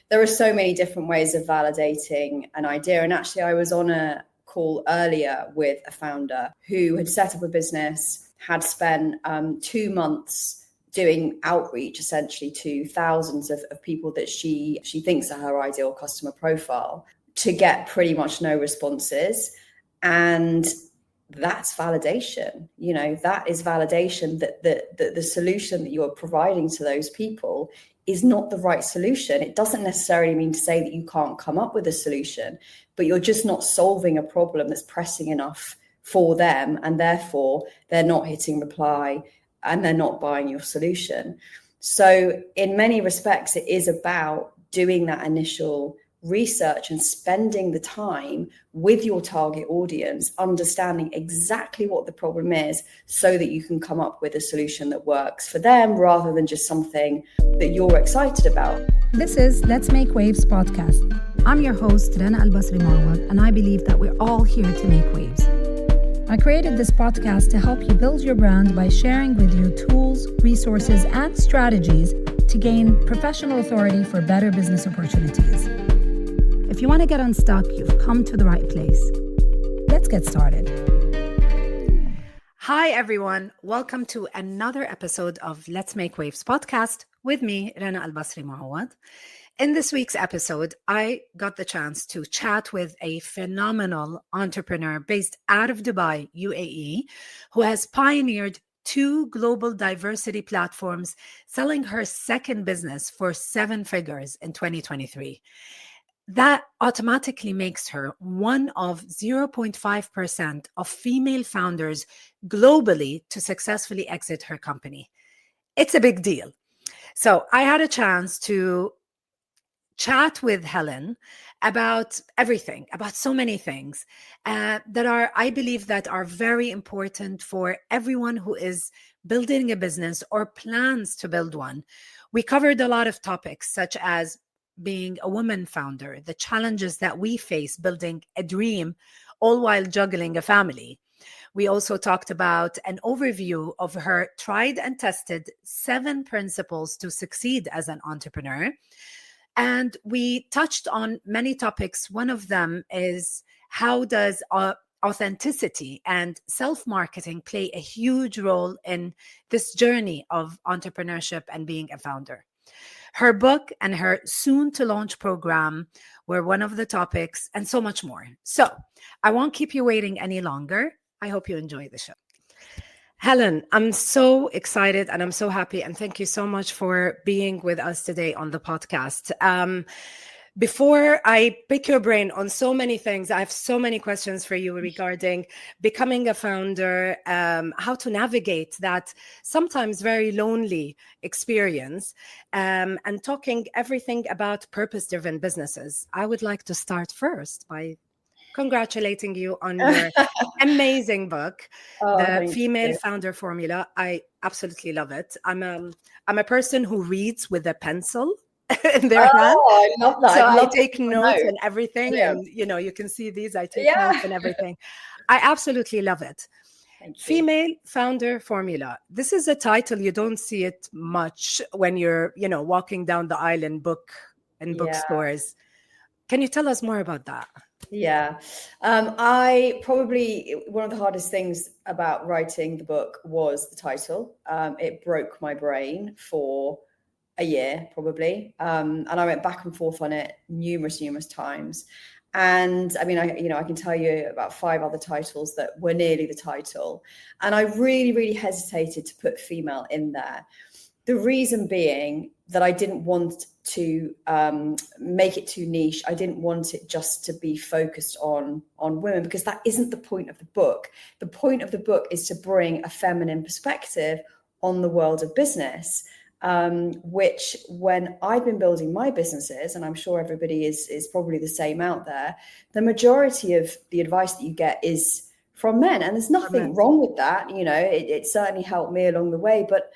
there are so many different ways of validating an idea. And actually, I was on a call earlier with a founder who had set up a business, had spent 2 months doing outreach essentially to thousands of people that she thinks are her ideal customer profile, to get pretty much no responses. And that's validation. That is validation that the solution that you're providing to those people is not the right solution. It doesn't necessarily mean to say that you can't come up with a solution, but you're just not solving a problem that's pressing enough for them, and therefore they're not hitting reply and they're not buying your solution. So in many respects, it is about doing that initial research and spending the time with your target audience, understanding exactly what the problem is so that you can come up with a solution that works for them rather than just something that you're excited about. This is Let's Make Waves podcast. I'm your host, Rana Al-Basri Marwad, and I believe that we're all here to make waves. I created this podcast to help you build your brand by sharing with you tools, resources, and strategies to gain professional authority for better business opportunities. If you want to get unstuck, you've come to the right place. Let's get started. Hi, everyone. Welcome to another episode of Let's Make Waves podcast with me, Rana Al-Basri Marwad. In this week's episode, I got the chance to chat with a phenomenal entrepreneur based out of Dubai, UAE, who has pioneered 2 global diversity platforms, selling her second business for 7 figures in 2023. That automatically makes her one of 0.5% of female founders globally to successfully exit her company. It's a big deal. So I had a chance to chat with Helen about everything, about so many things that are, I believe, that are very important for everyone who is building a business or plans to build one. We covered a lot of topics such as being a woman founder, the challenges that we face building a dream, all while juggling a family. We also talked about an overview of her tried and tested 7 principles to succeed as an entrepreneur. And we touched on many topics. One of them is, how does authenticity and self-marketing play a huge role in this journey of entrepreneurship and being a founder? Her book and her soon-to-launch program were one of the topics, and so much more. So I won't keep you waiting any longer. I hope you enjoy the show. Helen, I'm so excited and I'm so happy, and thank you so much for being with us today on the podcast. Before I pick your brain on so many things, I have so many questions for you regarding becoming a founder, how to navigate that sometimes very lonely experience, and talking everything about purpose-driven businesses. I would like to start first by congratulating you on your amazing book, The Female Founder Formula. I absolutely love it. I'm a person who reads with a pencil in their hand. I love that. So I take notes and everything. Yeah. And, you can see these. I take notes and everything. I absolutely love it. Female Founder Formula. This is a title. You don't see it much when you're, walking down the aisle in bookstores. Can you tell us more about that? Yeah. I probably, one of the hardest things about writing the book was the title. It broke my brain for a year, probably. And I went back and forth on it numerous times. And I mean, I can tell you about 5 other titles that were nearly the title. And I really hesitated to put female in there. The reason being that I didn't want to make it too niche. I didn't want it just to be focused on women, because that isn't the point of the book. The point of the book is to bring a feminine perspective on the world of business, which when I've been building my businesses, and I'm sure everybody is probably the same out there, the majority of the advice that you get is from men. And there's nothing wrong with that. It certainly helped me along the way, but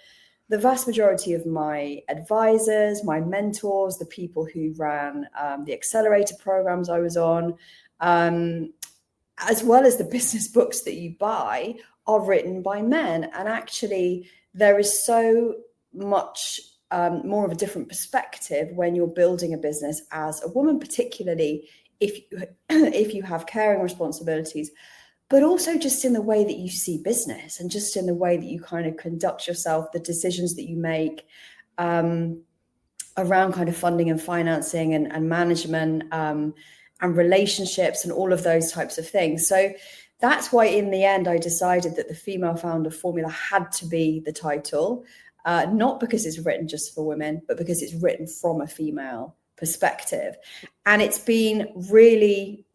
the vast majority of my advisors, my mentors, the people who ran the accelerator programs I was on, as well as the business books that you buy, are written by men. And actually, there is so much more of a different perspective when you're building a business as a woman, particularly if you have caring responsibilities, but also just in the way that you see business and just in the way that you kind of conduct yourself, the decisions that you make around kind of funding and financing and management and relationships and all of those types of things. So that's why in the end, I decided that the Female Founder Formula had to be the title, not because it's written just for women, but because it's written from a female perspective. And it's been really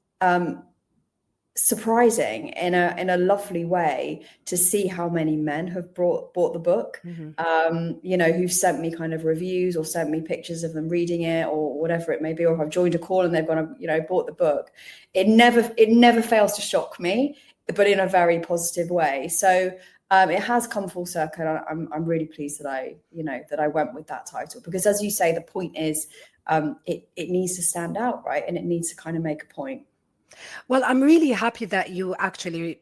surprising in a lovely way to see how many men have bought the book, who've sent me kind of reviews or sent me pictures of them reading it or whatever it may be, or have joined a call and they've gone, bought the book. It never fails to shock me, but in a very positive way. So it has come full circle. I'm really pleased that I went with that title, because as you say, the point is it needs to stand out, right? And it needs to kind of make a point. Well, I'm really happy that you actually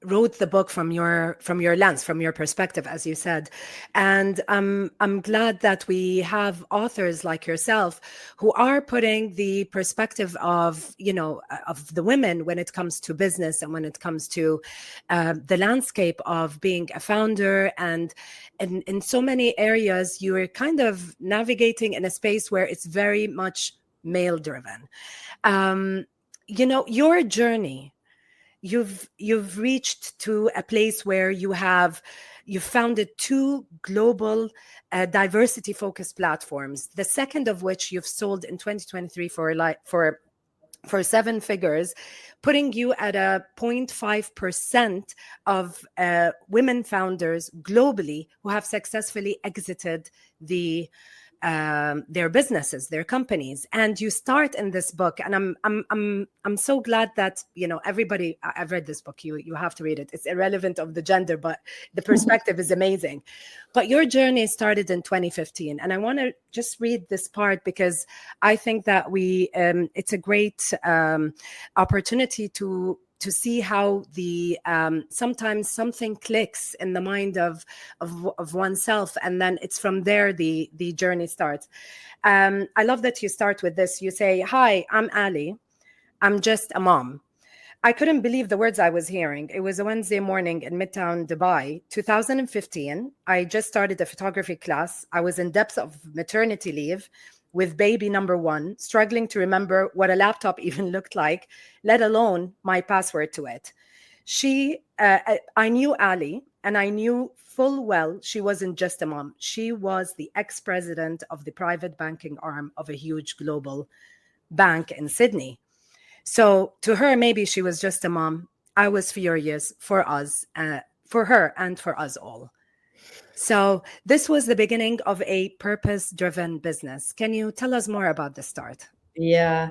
wrote the book from your lens, from your perspective, as you said. And I'm glad that we have authors like yourself who are putting the perspective of the women when it comes to business and when it comes to the landscape of being a founder. And in so many areas, you are kind of navigating in a space where it's very much male driven. Your journey, you've reached to a place where you've founded 2 global diversity focused platforms, the second of which you've sold in 2023 for 7 figures, putting you at a 0.5% of women founders globally who have successfully exited their businesses, their companies. And you start in this book, and I'm so glad that everybody. I've read this book. You have to read it. It's irrelevant of the gender, but the perspective is amazing. But your journey started in 2015, and I want to just read this part because I think that it's a great opportunity to see how sometimes something clicks in the mind of oneself, and then it's from there the journey starts. I love that you start with this. You say, "Hi, I'm Ali. I'm just a mom." I couldn't believe the words I was hearing. It was a Wednesday morning in Midtown Dubai, 2015. I just started a photography class. I was in depths of maternity leave with baby number 1, struggling to remember what a laptop even looked like, let alone my password to it. I knew Ali, and I knew full well she wasn't just a mom. She was the ex-president of the private banking arm of a huge global bank in Sydney. So to her, maybe she was just a mom. I was furious for us, for her and for us all. So this was the beginning of a purpose-driven business. Can you tell us more about the start? Yeah.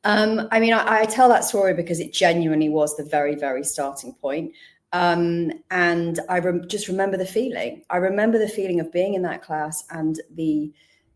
I tell that story because it genuinely was the very, very starting point. And I just remember the feeling. I remember the feeling of being in that class and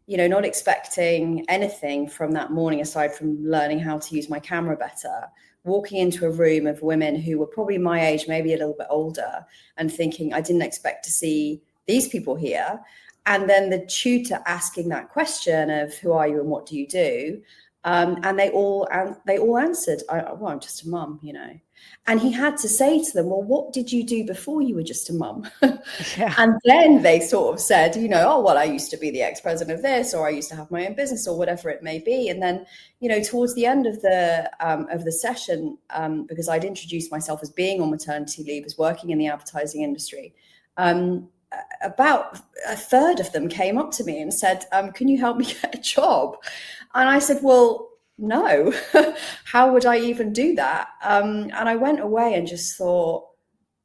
not expecting anything from that morning aside from learning how to use my camera better, walking into a room of women who were probably my age, maybe a little bit older, and thinking I didn't expect to see these people here. And then the tutor asking that question of who are you and what do you do? And they all answered, I'm just a mum, And he had to say to them, well, what did you do before you were just a mum? Yeah. And then they sort of said, I used to be the ex-president of this, or I used to have my own business, or whatever it may be. And then, towards the end of the session, because I'd introduced myself as being on maternity leave, as working in the advertising industry, about a third of them came up to me and said, can you help me get a job? And I said, well, no, how would I even do that? And I went away and just thought,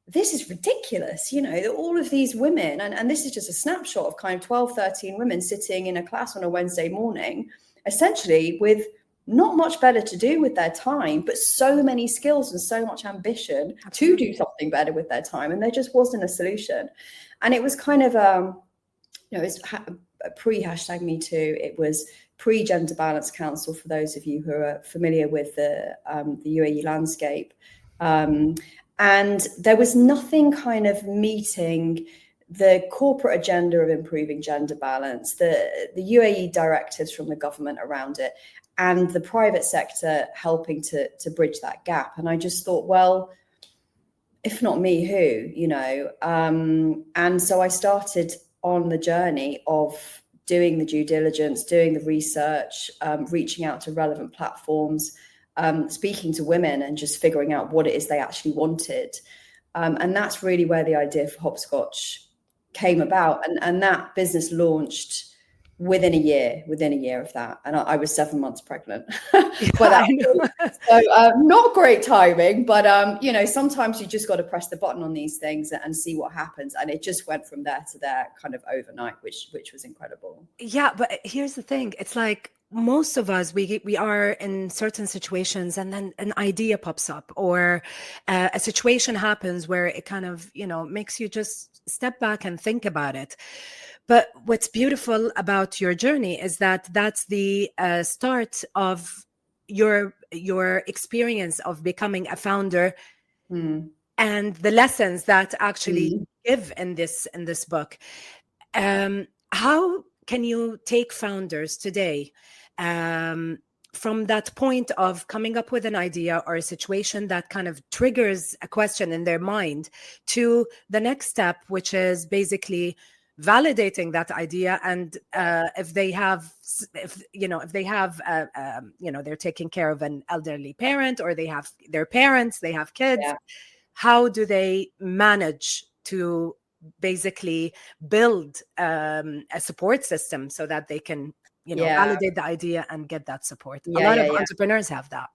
this is ridiculous. All of these women, and this is just a snapshot of kind of 12, 13 women sitting in a class on a Wednesday morning, essentially with not much better to do with their time, but so many skills and so much ambition to do something better with their time. And there just wasn't a solution. And it was kind of, it's pre #MeToo. It was pre-Gender Balance Council, for those of you who are familiar with the UAE landscape. And there was nothing kind of meeting the corporate agenda of improving gender balance, the UAE directives from the government around it, and the private sector helping to bridge that gap. And I just thought, well, if not me, who, and so I started on the journey of doing the due diligence, doing the research, reaching out to relevant platforms, speaking to women and just figuring out what it is they actually wanted. And that's really where the idea for Hopscotch came about. And that business launched within a year of that. And I was 7 months pregnant. So not great timing, but sometimes you just got to press the button on these things and see what happens. And it just went from there to there kind of overnight, which was incredible. Yeah, but here's the thing. It's like most of us, we are in certain situations and then an idea pops up, or a situation happens where it kind of, makes you just step back and think about it. But what's beautiful about your journey is that that's the start of your experience of becoming a founder, and the lessons that actually give in this book. How can you take founders today from that point of coming up with an idea or a situation that kind of triggers a question in their mind to the next step, which is basically validating that idea, and if they're taking care of an elderly parent, or they have their parents, they have kids, how do they manage to basically build a support system so that they can validate the idea and get that support? A lot of entrepreneurs have that.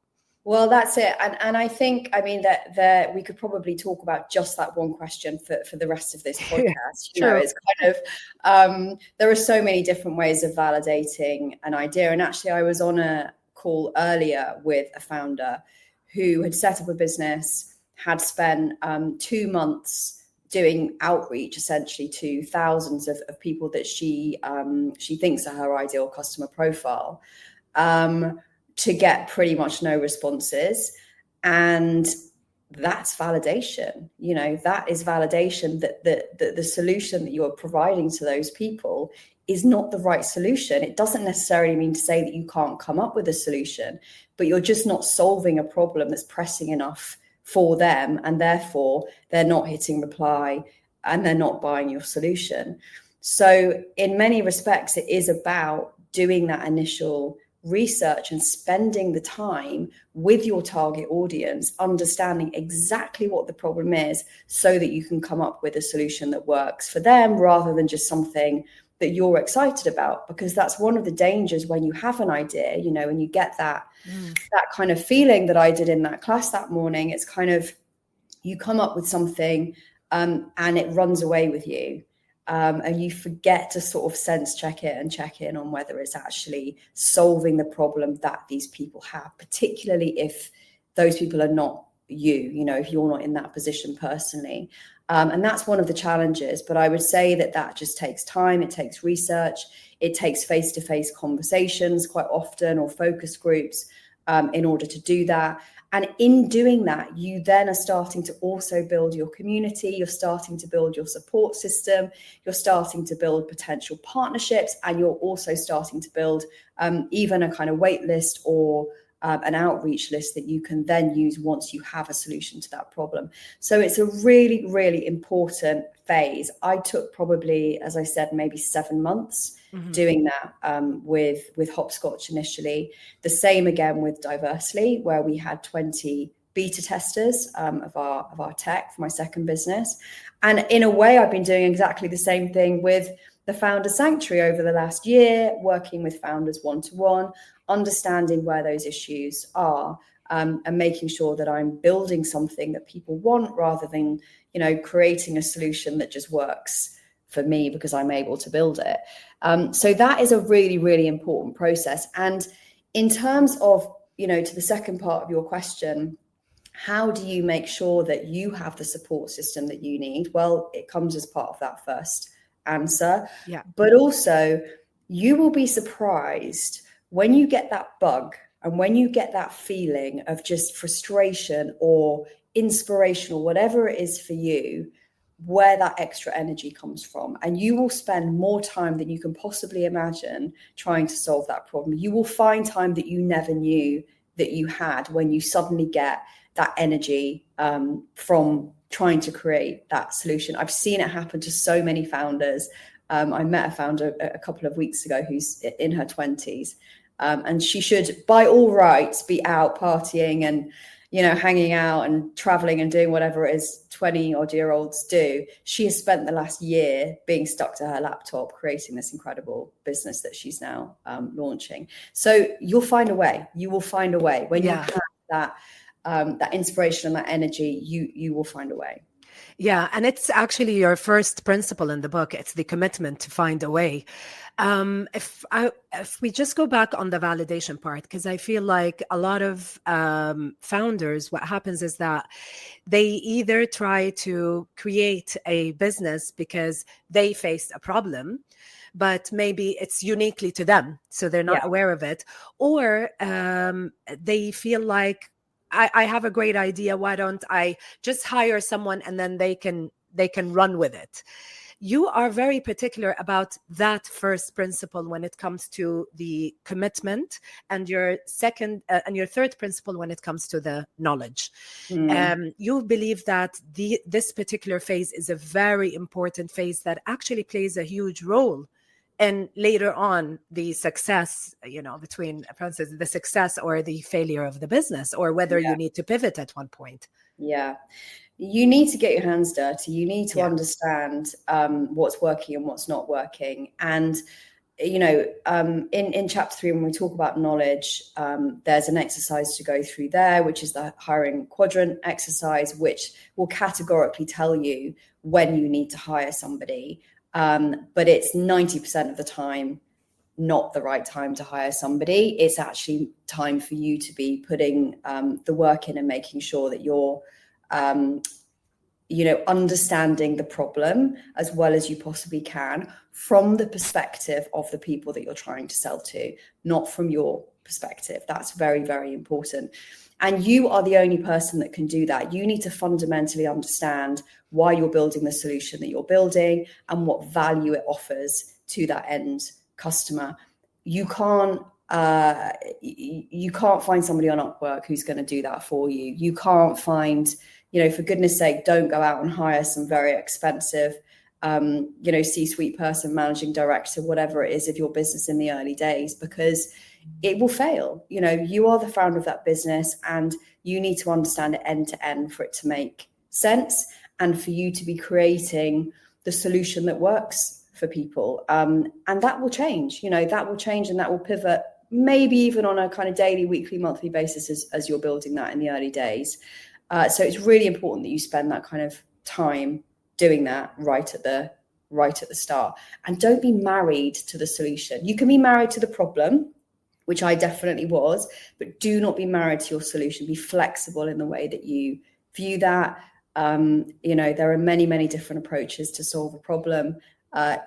Well, that's it. And I think, that we could probably talk about just that one question for the rest of this podcast. It's kind of, there are so many different ways of validating an idea. And actually, I was on a call earlier with a founder who had set up a business, had spent 2 months doing outreach essentially to thousands of people that she thinks are her ideal customer profile, to get pretty much no responses. And that's validation. That is validation that the solution that you're providing to those people is not the right solution. It doesn't necessarily mean to say that you can't come up with a solution, but you're just not solving a problem that's pressing enough for them, and therefore they're not hitting reply and they're not buying your solution. So in many respects, it is about doing that initial research and spending the time with your target audience, understanding exactly what the problem is so that you can come up with a solution that works for them, rather than just something that you're excited about. Because that's one of the dangers when you have an idea, and you get that kind of feeling that I did in that class that morning. It's kind of, you come up with something and it runs away with you. And you forget to sort of sense check it and check in on whether it's actually solving the problem that these people have, particularly if those people are not you, if you're not in that position personally. And that's one of the challenges. But I would say that just takes time. It takes research. It takes face-to-face conversations quite often, or focus groups, in order to do that. And in doing that, you then are starting to also build your community. You're starting to build your support system. You're starting to build potential partnerships. And you're also starting to build even a kind of wait list or an outreach list that you can then use once you have a solution to that problem. So it's a really, really important phase. I took probably, as I said, maybe 7 months doing that with Hopscotch initially. The same again with Diversely, where we had 20 beta testers of our tech for my second business. And in a way, I've been doing exactly the same thing with the Founder Sanctuary over the last year, working with founders one-to-one, understanding where those issues are, and making sure that I'm building something that people want, rather than, creating a solution that just works for me because I'm able to build it. So that is a really, really important process. And in terms of, to the second part of your question, how do you make sure that you have the support system that you need? Well, it comes as part of that first answer. Yeah. But also, you will be surprised when you get that bug and when you get that feeling of just frustration or inspiration or whatever it is for you, where that extra energy comes from. And you will spend more time than you can possibly imagine trying to solve that problem. You will find time that you never knew that you had when you suddenly get that energy from trying to create that solution. I've seen it happen to so many founders. I met a founder a couple of weeks ago who's in her 20s, and she should, by all rights, be out partying and, you know, hanging out and traveling and doing whatever it is 20-odd-year-olds do. She has spent the last year being stuck to her laptop, creating this incredible business that she's now launching. So you'll find a way. You will find a way. When you have that inspiration and that energy, you will find a way. Yeah, and it's actually your first principle in the book. It's the commitment to find a way. If we just go back on the validation part, because I feel like a lot of founders, what happens is that they either try to create a business because they faced a problem, but maybe it's uniquely to them, so they're not aware of it, or they feel like, I have a great idea. Why don't I just hire someone and then they can run with it? You are very particular about that first principle when it comes to the commitment, and your second and your third principle when it comes to the knowledge. You believe that this particular phase is a very important phase that actually plays a huge role. And later on, the success, you know, between, for instance, the success or the failure of the business, or whether you need to pivot at one point. Yeah. You need to get your hands dirty. You need to understand what's working and what's not working. And, you know, in chapter 3, when we talk about knowledge, there's an exercise to go through there, which is the hiring quadrant exercise, which will categorically tell you when you need to hire somebody. But it's 90% of the time not the right time to hire somebody. It's actually time for you to be putting the work in and making sure that you're, you know, understanding the problem as well as you possibly can from the perspective of the people that you're trying to sell to, not from your perspective. That's very, very important. And you are the only person that can do that. You need to fundamentally understand why you're building the solution that you're building and what value it offers to that end customer. You can't find somebody on Upwork who's going to do that for you. You can't find, you know, for goodness sake, don't go out and hire some very expensive, you know, C-suite person, managing director, whatever it is of your business in the early days, because it will fail. You know, you are the founder of that business and you need to understand it end to end for it to make sense and for you to be creating the solution that works for people. And that will change, you know, that will change and that will pivot maybe even on a kind of daily, weekly, monthly basis as you're building that in the early days. So it's really important that you spend that kind of time doing that right at the start. And don't be married to the solution. You can be married to the problem, which I definitely was, but do not be married to your solution. Be flexible in the way that you view that. You know, there are many, many different approaches to solve a problem.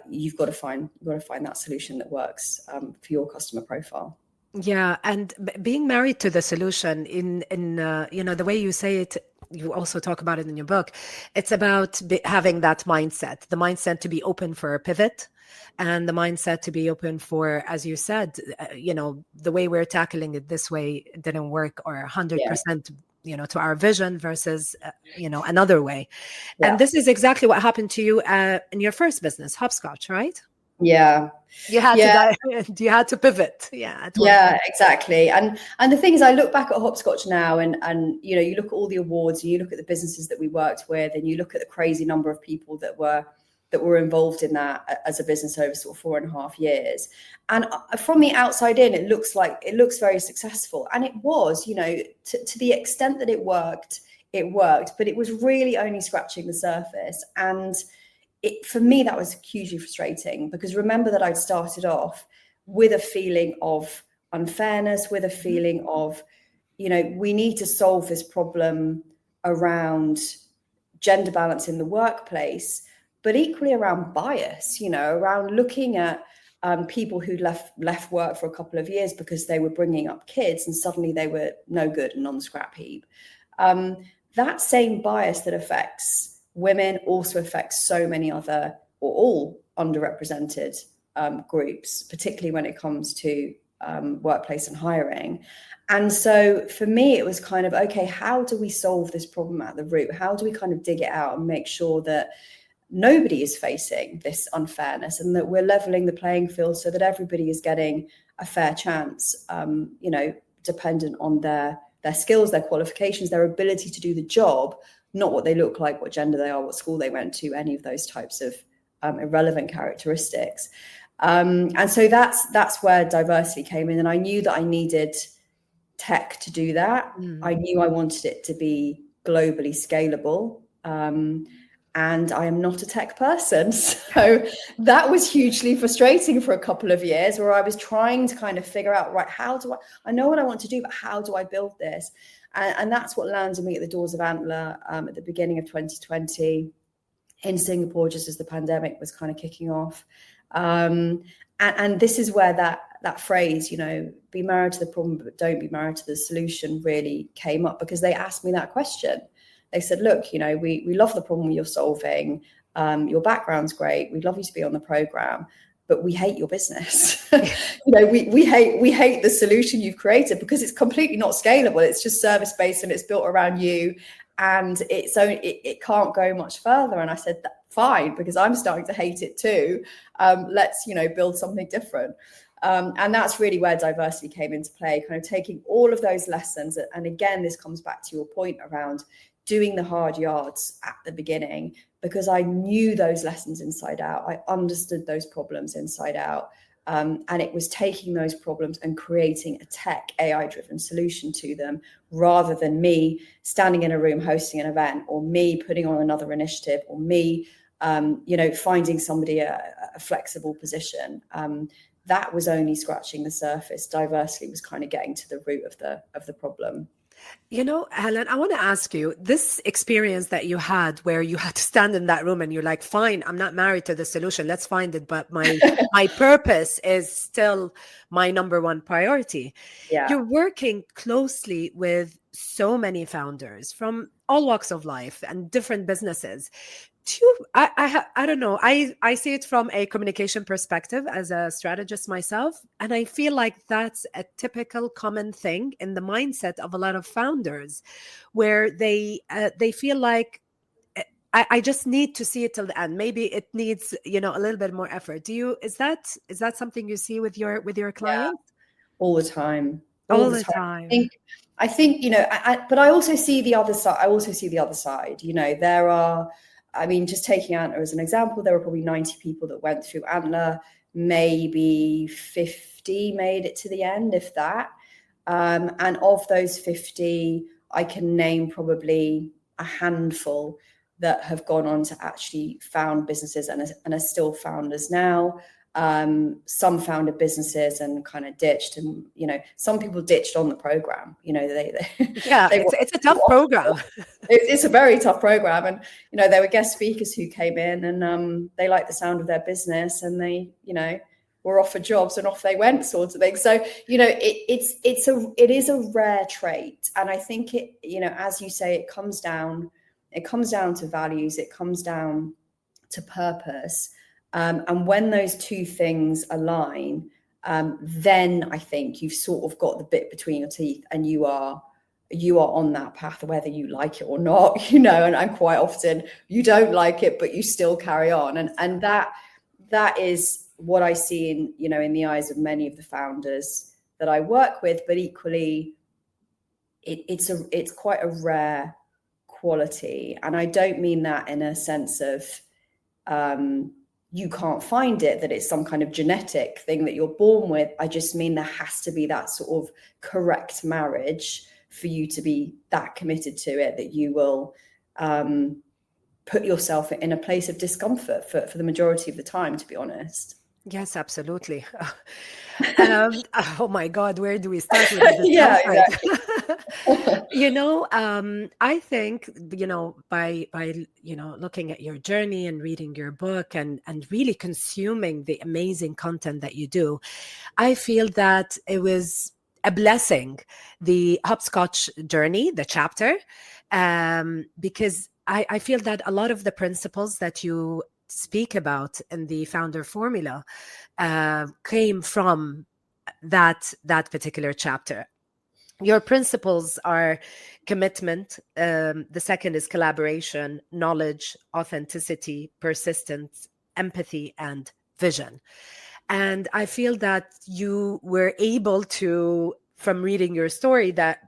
You've got to find that solution that works for your customer profile. Yeah, and being married to the solution in you know, the way you say it, you also talk about it in your book. It's about having that mindset, the mindset to be open for a pivot, and the mindset to be open for, as you said, you know, the way we're tackling it this way didn't work, or 100%, you know, to our vision versus, you know, another way. Yeah. And this is exactly what happened to you in your first business, Hopscotch, right? Yeah. You had you had to pivot. Yeah. Yeah, exactly. And the thing is, I look back at Hopscotch now and, you know, you look at all the awards and you look at the businesses that we worked with and you look at the crazy number of people that were involved in that as a business over sort of 4.5 years. And from the outside in, it looks very successful. And it was, you know, to the extent that it worked, but it was really only scratching the surface. And for me, that was hugely frustrating, because remember that I'd started off with a feeling of unfairness, with a feeling of, you know, we need to solve this problem around gender balance in the workplace, but equally around bias, you know, around looking at people who left work for a couple of years because they were bringing up kids and suddenly they were no good and on the scrap heap. That same bias that affects women also affect so many other, or all underrepresented groups, particularly when it comes to workplace and hiring. And so for me, it was kind of, okay, how do we solve this problem at the root? How do we kind of dig it out and make sure that nobody is facing this unfairness, and that we're leveling the playing field so that everybody is getting a fair chance, dependent on their skills, their qualifications, their ability to do the job, not what they look like, what gender they are, what school they went to, any of those types of irrelevant characteristics. And so that's where diversity came in. And I knew that I needed tech to do that. I knew I wanted it to be globally scalable. And I am not a tech person. So that was hugely frustrating for a couple of years, where I was trying to kind of figure out, right, how do I know what I want to do, but how do I build this? And that's what landed me at the doors of Antler at the beginning of 2020 in Singapore, just as the pandemic was kind of kicking off. And this is where that phrase, be married to the problem, but don't be married to the solution, really came up, because they asked me that question. They said, look, we love the problem you're solving. Your background's great. We'd love you to be on the program, but we hate your business. We hate the solution you've created, because it's completely not scalable. It's just service-based and it's built around you, and it can't go much further. And I said, fine, because I'm starting to hate it too. Let's, build something different. And that's really where diversity came into play, kind of taking all of those lessons. And again, this comes back to your point around doing the hard yards at the beginning, because I knew those lessons inside out. I understood those problems inside out. And it was taking those problems and creating a tech AI-driven solution to them, rather than me standing in a room hosting an event, or me putting on another initiative, or me, finding somebody a flexible position. That was only scratching the surface. Diversity was kind of getting to the root of the problem. Helen, I want to ask you, this experience that you had, where you had to stand in that room and you're like, fine, I'm not married to the solution, let's find it, but my purpose is still my number one priority. Yeah. You're working closely with so many founders from all walks of life and different businesses. I don't know. I see it from a communication perspective as a strategist myself. And I feel like that's a typical common thing in the mindset of a lot of founders, where they feel like, I just need to see it till the end. Maybe it needs, a little bit more effort. Is that something you see with your clients? Yeah. All the time. All the time. I think, but I also see the other side. There are, just taking Antler as an example, there were probably 90 people that went through Antler. Maybe 50 made it to the end, if that. And of those 50, I can name probably a handful that have gone on to actually found businesses and are still founders now. Some founded businesses and kind of ditched, and some people ditched on the program. It's a tough program. It's a very tough program, and there were guest speakers who came in, and they liked the sound of their business, and they were offered jobs, and off they went, sort of thing. So it is a rare trait, and I think it as you say, it comes down to values, it comes down to purpose. And when those two things align, then I think you've sort of got the bit between your teeth, and you are on that path, whether you like it or not, and quite often you don't like it, but you still carry on. And that is what I see in the eyes of many of the founders that I work with. But equally, it's quite a rare quality. And I don't mean that in a sense of, you can't find it, that it's some kind of genetic thing that you're born with. I just mean there has to be that sort of correct marriage for you to be that committed to it, that you will put yourself in a place of discomfort for the majority of the time, to be honest. Yes, absolutely. Oh my God, where do we start with this? Yeah, exactly. I think, by looking at your journey and reading your book and really consuming the amazing content that you do, I feel that it was a blessing, the hopscotch journey, the chapter, because I feel that a lot of the principles that you speak about in the founder formula came from that particular chapter. Your principles are commitment. The second is collaboration, knowledge, authenticity, persistence, empathy, and vision. And I feel that you were able to, from reading your story, that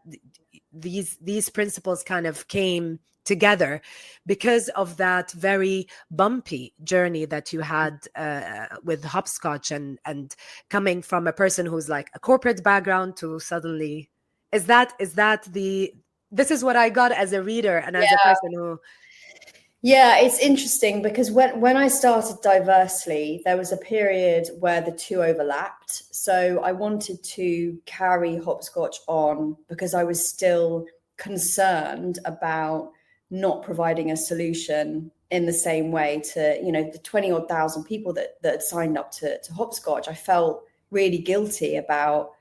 these principles kind of came together because of that very bumpy journey that you had with hopscotch, and coming from a person who's like a corporate background to suddenly, is that the, this is what I got as a reader and as a person who. Yeah, it's interesting because when I started Diversely, there was a period where the two overlapped. So I wanted to carry hopscotch on because I was still concerned about not providing a solution in the same way to, you know, the 20 odd thousand people that had signed up to hopscotch. I felt really guilty about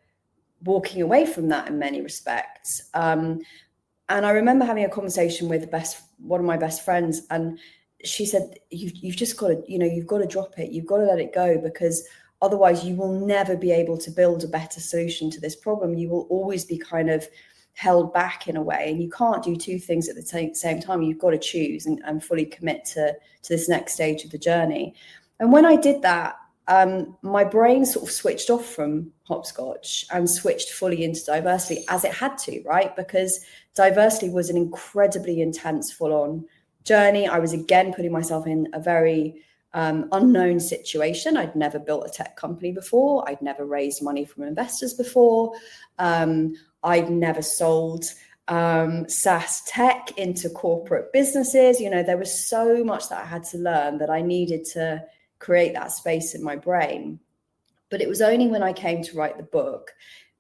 walking away from that in many respects. And I remember having a conversation with one of my best friends, and she said, you've just got to, you know, you've got to drop it. You've got to let it go, because otherwise you will never be able to build a better solution to this problem. You will always be kind of held back in a way, and you can't do two things at the same time. You've got to choose and fully commit to this next stage of the journey. And when I did that, my brain sort of switched off from hopscotch and switched fully into Diversely, as it had to, right? Because Diversely was an incredibly intense, full-on journey. I was again putting myself in a very unknown situation. I'd never built a tech company before. I'd never raised money from investors before. I'd never sold SaaS tech into corporate businesses. You know, there was so much that I had to learn that I needed to create that space in my brain. But it was only when I came to write the book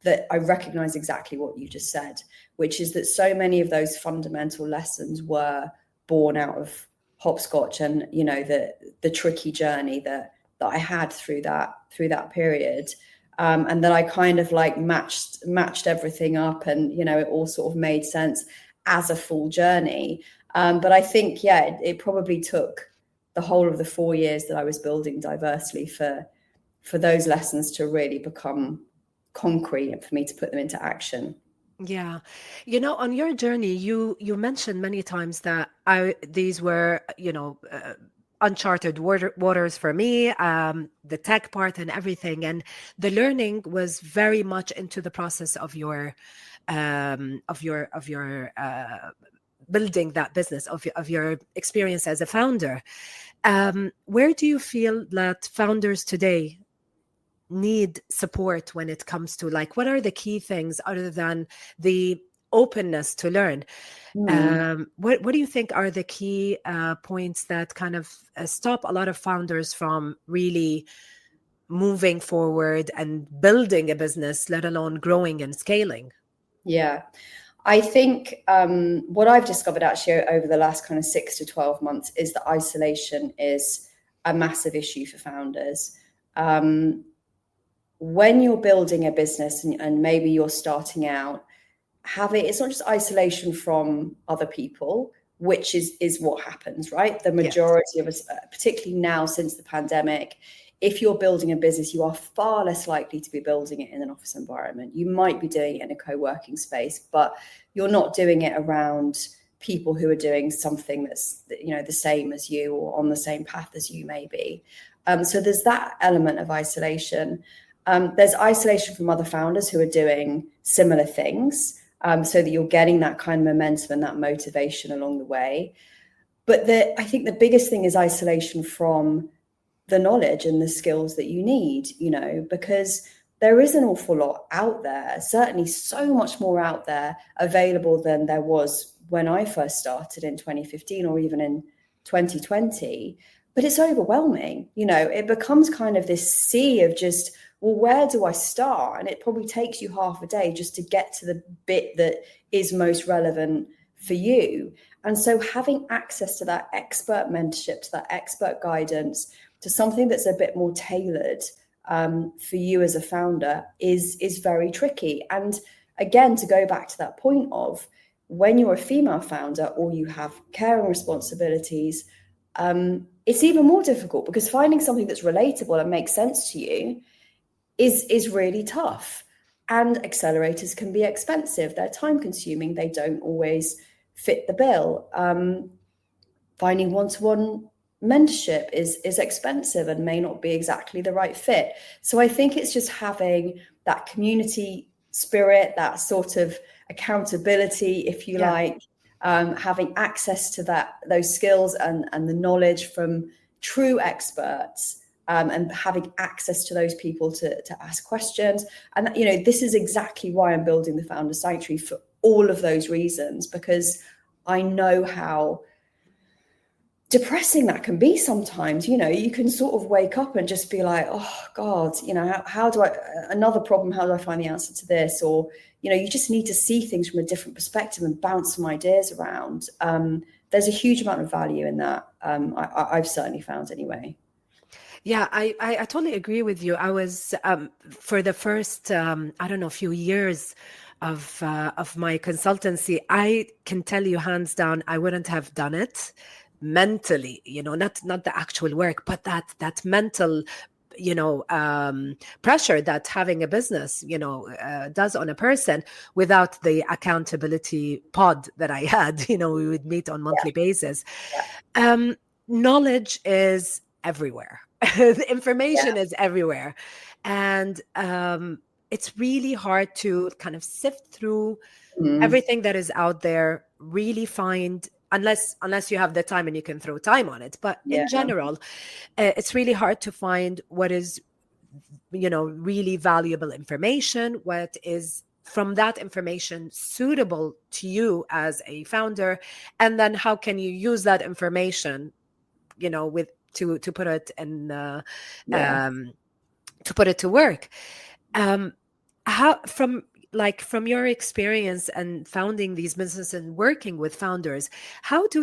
that I recognized exactly what you just said, which is that so many of those fundamental lessons were born out of hopscotch and, you know, the tricky journey that I had through that period. And that I kind of like matched everything up, and, you know, it all sort of made sense as a full journey. But I think, yeah, it probably took the whole of the 4 years that I was building Diversely for those lessons to really become concrete and for me to put them into action. Yeah. You know, on your journey, you mentioned many times that these were, you know, uncharted waters for me, the tech part and everything. And the learning was very much into the process of your building that business, of your experience as a founder. Where do you feel that founders today need support when it comes to, like, what are the key things other than the openness to learn? What do you think are the key points that kind of stop a lot of founders from really moving forward and building a business, let alone growing and scaling? Yeah. I think what I've discovered actually over the last kind of 6 to 12 months is that isolation is a massive issue for founders. When you're building a business and maybe you're starting out, it's not just isolation from other people, which is what happens, right? The majority of us, particularly now since the pandemic, if you're building a business, you are far less likely to be building it in an office environment. You might be doing it in a co-working space, but you're not doing it around people who are doing something that's, you know, the same as you or on the same path as you may be. So there's that element of isolation. There's isolation from other founders who are doing similar things, so that you're getting that kind of momentum and that motivation along the way. But I think the biggest thing is isolation from the knowledge and the skills that you need, you know, because there is an awful lot out there, certainly so much more out there available than there was when I first started in 2015 or even in 2020. But it's overwhelming, you know, it becomes kind of this sea of just, well, where do I start? And it probably takes you half a day just to get to the bit that is most relevant for you. And so having access to that expert mentorship, to that expert guidance, to something that's a bit more tailored for you as a founder is very tricky. And again, to go back to that point of, when you're a female founder or you have caring responsibilities, it's even more difficult, because finding something that's relatable and makes sense to you is really tough. And accelerators can be expensive. They're time consuming. They don't always fit the bill. Finding one-to-one mentorship is expensive and may not be exactly the right fit. So I think it's just having that community spirit, that sort of accountability, if you like, having access to those skills and the knowledge from true experts, and having access to those people to ask questions. And, you know, this is exactly why I'm building the Founder Sanctuary, for all of those reasons, because I know how depressing that can be sometimes. You know, you can sort of wake up and just be like, oh God, you know, how do I, another problem, how do I find the answer to this? Or, you know, you just need to see things from a different perspective and bounce some ideas around. There's a huge amount of value in that. I've certainly found anyway. Yeah, I totally agree with you. I was for the first I don't know, few years of my consultancy, I can tell you hands down, I wouldn't have done it mentally, you know, not the actual work, but that mental, you know, pressure that having a business, you know, does on a person, without the accountability pod that I had. You know, we would meet on monthly basis. Knowledge is everywhere. The information is everywhere. And it's really hard to kind of sift through everything that is out there, really find, unless you have the time and you can throw time on it. But in general, it's really hard to find what is, you know, really valuable information, what is from that information suitable to you as a founder, and then how can you use that information, you know, with to put it in to put it to work. How, from your experience and founding these businesses and working with founders, what do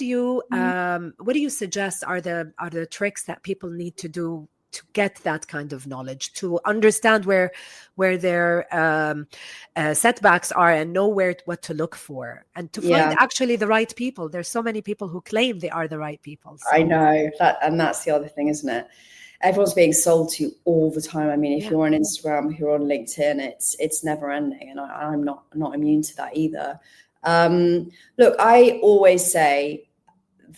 you suggest are the tricks that people need to do to get that kind of knowledge, to understand where their setbacks are, and know what to look for, and to find actually the right people? There's so many people who claim they are the right people. So. I know that, and that's the other thing, isn't it? Everyone's being sold to all the time. I mean, if you're on Instagram, if you're on LinkedIn, it's never ending, and I'm not immune to that either. Look, I always say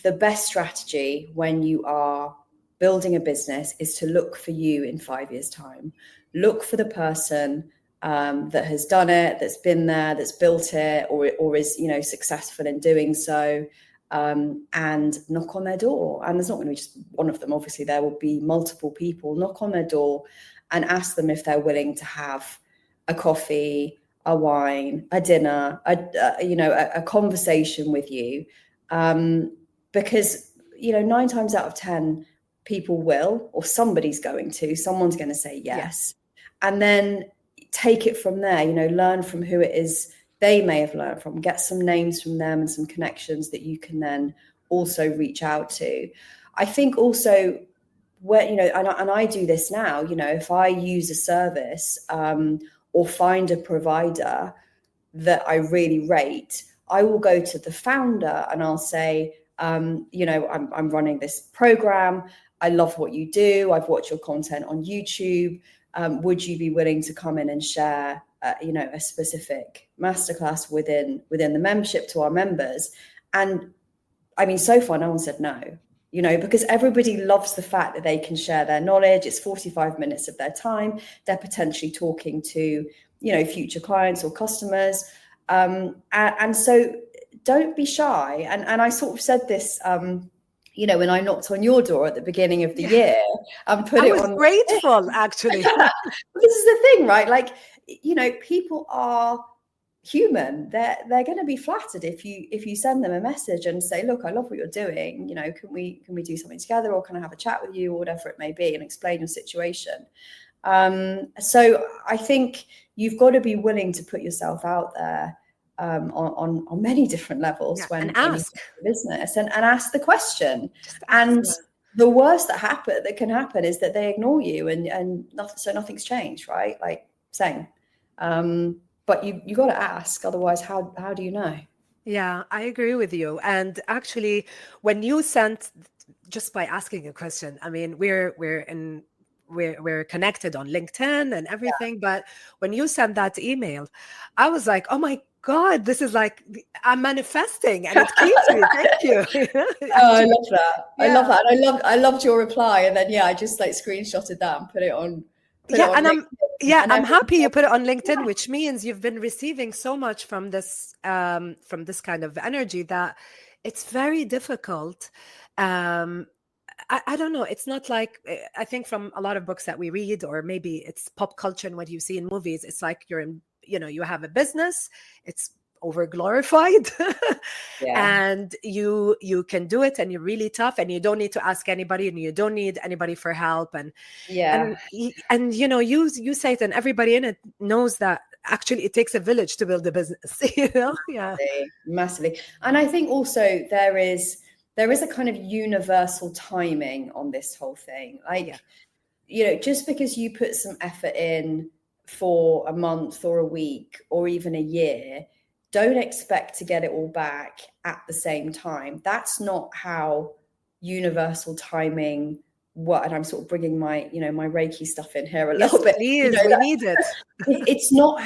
the best strategy when you are building a business is to look for you in 5 years' time. Look for the person that has done it, that's been there, that's built it, or is, you know, successful in doing so. And knock on their door. And there's not going to be just one of them. Obviously, there will be multiple people. Knock on their door and ask them if they're willing to have a coffee, a wine, a dinner, a conversation with you. Because, you know, 9 times out of 10, people will, or someone's going to say yes. And then take it from there, you know, learn from who it is they may have learned from, get some names from them and some connections that you can then also reach out to. I think also where, you know, and I do this now, you know, if I use a service or find a provider that I really rate, I will go to the founder and I'll say, you know, I'm running this program. I love what you do. I've watched your content on YouTube. Would you be willing to come in and share you know, a specific masterclass within the membership to our members? And I mean, so far, no one said no, you know, because everybody loves the fact that they can share their knowledge. It's 45 minutes of their time. They're potentially talking to, you know, future clients or customers. And so don't be shy. And I sort of said this, you know, when I knocked on your door at the beginning of the year and put it on. I was grateful, actually. This is the thing, right? Like, you know, people are human. They're going to be flattered if you send them a message and say, look, I love what you're doing. You know, can we do something together, or can I have a chat with you, or whatever it may be, and explain your situation. So I think you've got to be willing to put yourself out there on many different levels when ask business and ask the question. And the worst that can happen is that they ignore you and so nothing's changed, right? Like saying, but you got to ask, otherwise how do you know? Yeah, I agree with you. And actually, when you sent, just by asking a question, I mean, we're connected on LinkedIn and everything, but when you sent that email, I was like, oh my God, this is like I'm manifesting, and it came to me. Thank you. Oh, I Actually, love that. I love yeah. that. And I loved your reply. And then, I just like screenshotted that and put it on Yeah, and LinkedIn. And I'm everyone happy you said, put it on LinkedIn, yeah, which means you've been receiving so much from this kind of energy that it's very difficult. Um, I don't know. It's not like I think from a lot of books that we read, or maybe it's pop culture and what you see in movies. It's like you're in, you have a business. It's over glorified, yeah, and you can do it, and you're really tough, and you don't need to ask anybody, and you don't need anybody for help, yeah. and you say it, and everybody in it knows that actually it takes a village to build a business. Yeah, Massively. And I think also there is a kind of universal timing on this whole thing. yeah, Like, just because you put some effort in for a month or a week or even a year, don't expect to get it all back at the same time. That's not how universal timing works. And I'm sort of bringing my Reiki stuff in here a yes, little bit. please, we need it. It's not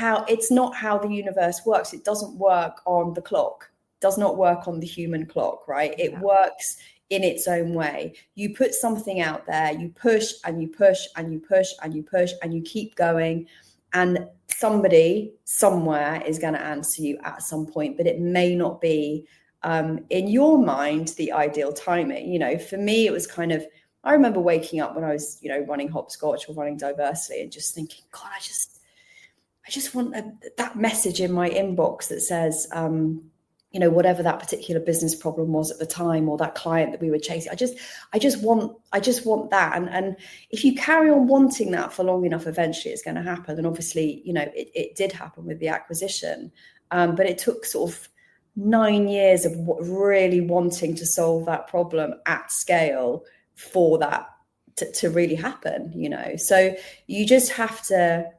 how the universe works. It doesn't work on the clock. It does not work on the human clock, right? It Yeah. works in its own way. You put something out there, you push and you push and you push and you push and you keep going, and somebody somewhere is going to answer you at some point, but it may not be in your mind the ideal timing. For me, it was kind of, I remember waking up when I was running Hopscotch or running Diversely and just thinking, God, I just want that message in my inbox that says, whatever that particular business problem was at the time, or that client that we were chasing. I just want that. And if you carry on wanting that for long enough, eventually it's going to happen. And obviously, it did happen with the acquisition. But it took sort of 9 years of really wanting to solve that problem at scale for that to really happen, So you just have to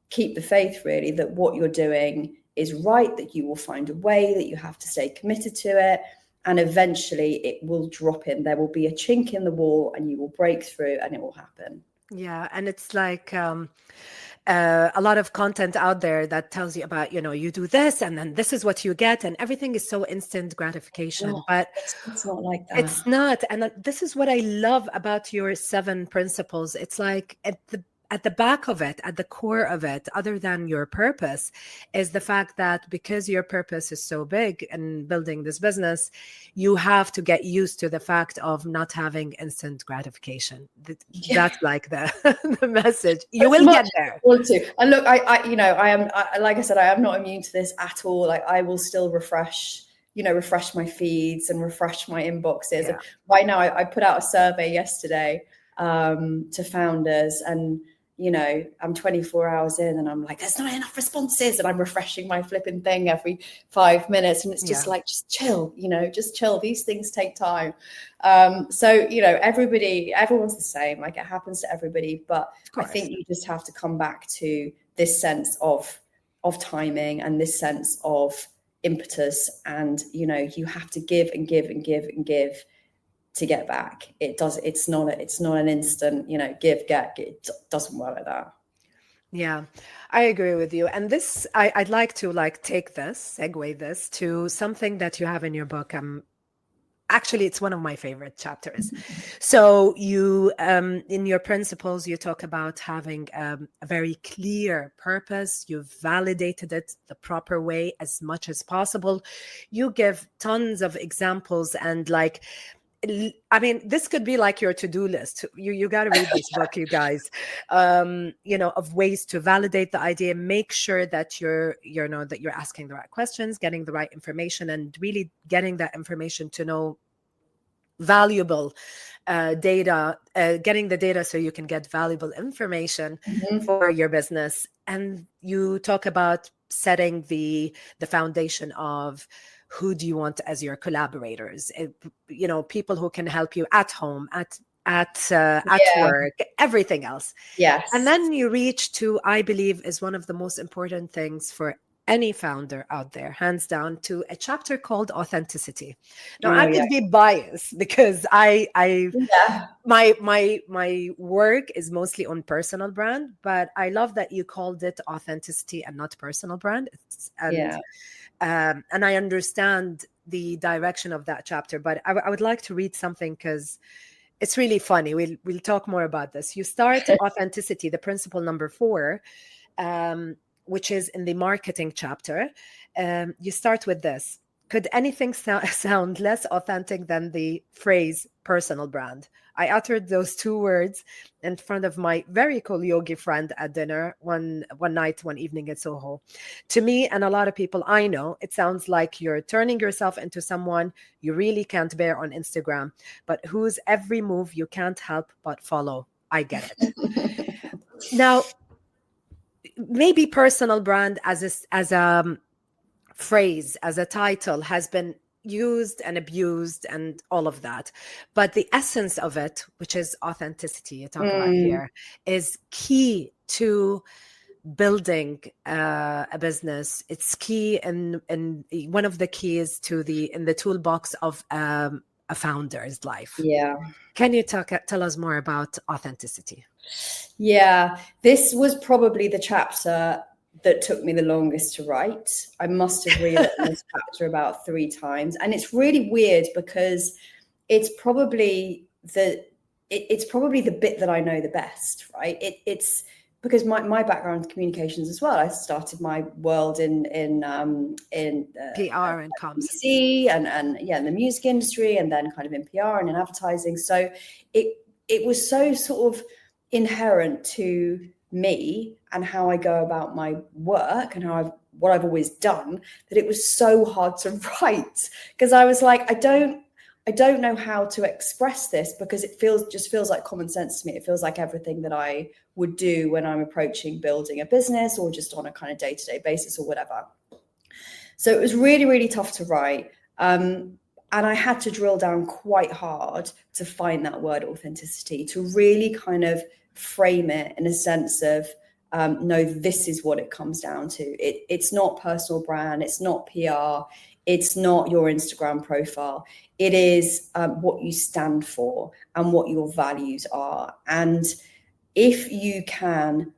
keep the faith, really, that what you're doing is right, that you will find a way, that you have to stay committed to it, and eventually it will drop in. There will be a chink in the wall and you will break through and it will happen. Yeah, and it's like a lot of content out there that tells you about, you do this and then this is what you get, and everything is so instant gratification. No, But it's not like that. it's not. And this is what I love about your 7 principles. It's like at the back of it, at the core of it, other than your purpose, is the fact that because your purpose is so big in building this business, you have to get used to the fact of not having instant gratification. That's like the, the message. You will get there. Want to. And look, like I said, I am not immune to this at all. Like, I will still refresh my feeds and refresh my inboxes. Yeah. And right now, I put out a survey yesterday to founders, and I'm 24 hours in and I'm like, there's not enough responses, and I'm refreshing my flipping thing every 5 minutes, and it's just like, just chill, just chill. These things take time. So everyone's the same. Like, it happens to everybody, but I think you just have to come back to this sense of timing and this sense of impetus, and you have to give and give and give and give to get back. It's not an instant, give, get. It doesn't work like that. Yeah, I agree with you. And this, I'd like to segue this to something that you have in your book. Actually, it's one of my favorite chapters. So you, in your principles, you talk about having a very clear purpose. You've validated it the proper way as much as possible. You give tons of examples, and this could be like your to-do list. You got to read this book, you guys. Of ways to validate the idea, make sure that you're asking the right questions, getting the right information, and really getting that information to know valuable data, getting the data so you can get valuable information for your business. And you talk about setting the foundation of who do you want as your collaborators, people who can help you at home, at at Yeah. work, everything else. And Yes. then you reach to, I believe, is one of the most important things for any founder out there, hands down, to a chapter called authenticity. Now, Oh I yeah. could be biased because Yeah. my work is mostly on personal brand, but I love that you called it authenticity and not personal brand. Yeah. And I understand the direction of that chapter, but I would like to read something because it's really funny. We'll talk more about this. You start authenticity, the principle number 4, which is in the marketing chapter. You start with this. Could anything sound less authentic than the phrase personal brand? I uttered those 2 words in front of my very cool yogi friend at dinner one night, one evening in Soho. To me and a lot of people I know, it sounds like you're turning yourself into someone you really can't bear on Instagram, but whose every move you can't help but follow. I get it. Now, maybe personal brand as a phrase, as a title, has been used and abused and all of that, but the essence of it, which is authenticity you talk about Mm, here, is key to building a business. It's key, and one of the keys to the in the toolbox of a founder's life. yeah. Can you tell us more about authenticity? Yeah. This was probably the chapter that took me the longest to write. I must have rewritten this chapter about 3 times. And it's really weird because it's probably it's probably the bit that I know the best, right? It's because my background is communications as well. I started my world in PR and comms. BBC and yeah, in the music industry, and then kind of in PR and in advertising. So it was so sort of inherent to me and how I go about my work and what I've always done, that it was so hard to write, because I was like, I don't know how to express this, because it just feels like common sense to me. It feels like everything that I would do when I'm approaching building a business or just on a kind of day-to-day basis or whatever. So it was really, really tough to write. And I had to drill down quite hard to find that word authenticity, to really kind of frame it in a sense of, no, this is what it comes down to. It's not personal brand. It's not PR. It's not your Instagram profile. It is what you stand for and what your values are. And if you can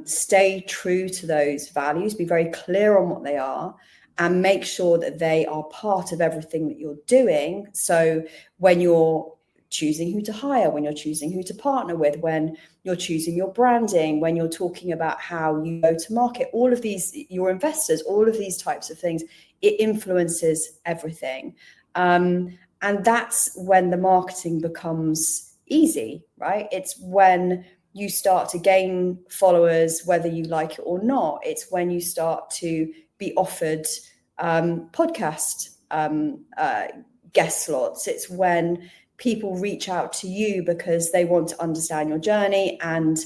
stay true to those values, be very clear on what they are, and make sure that they are part of everything that you're doing. So when you're choosing who to hire, when you're choosing who to partner with, when you're choosing your branding, when you're talking about how you go to market, all of these, your investors, all of these types of things, it influences everything. And that's when the marketing becomes easy, right? It's when you start to gain followers, whether you like it or not. It's when you start to be offered podcast guest slots. It's when people reach out to you because they want to understand your journey and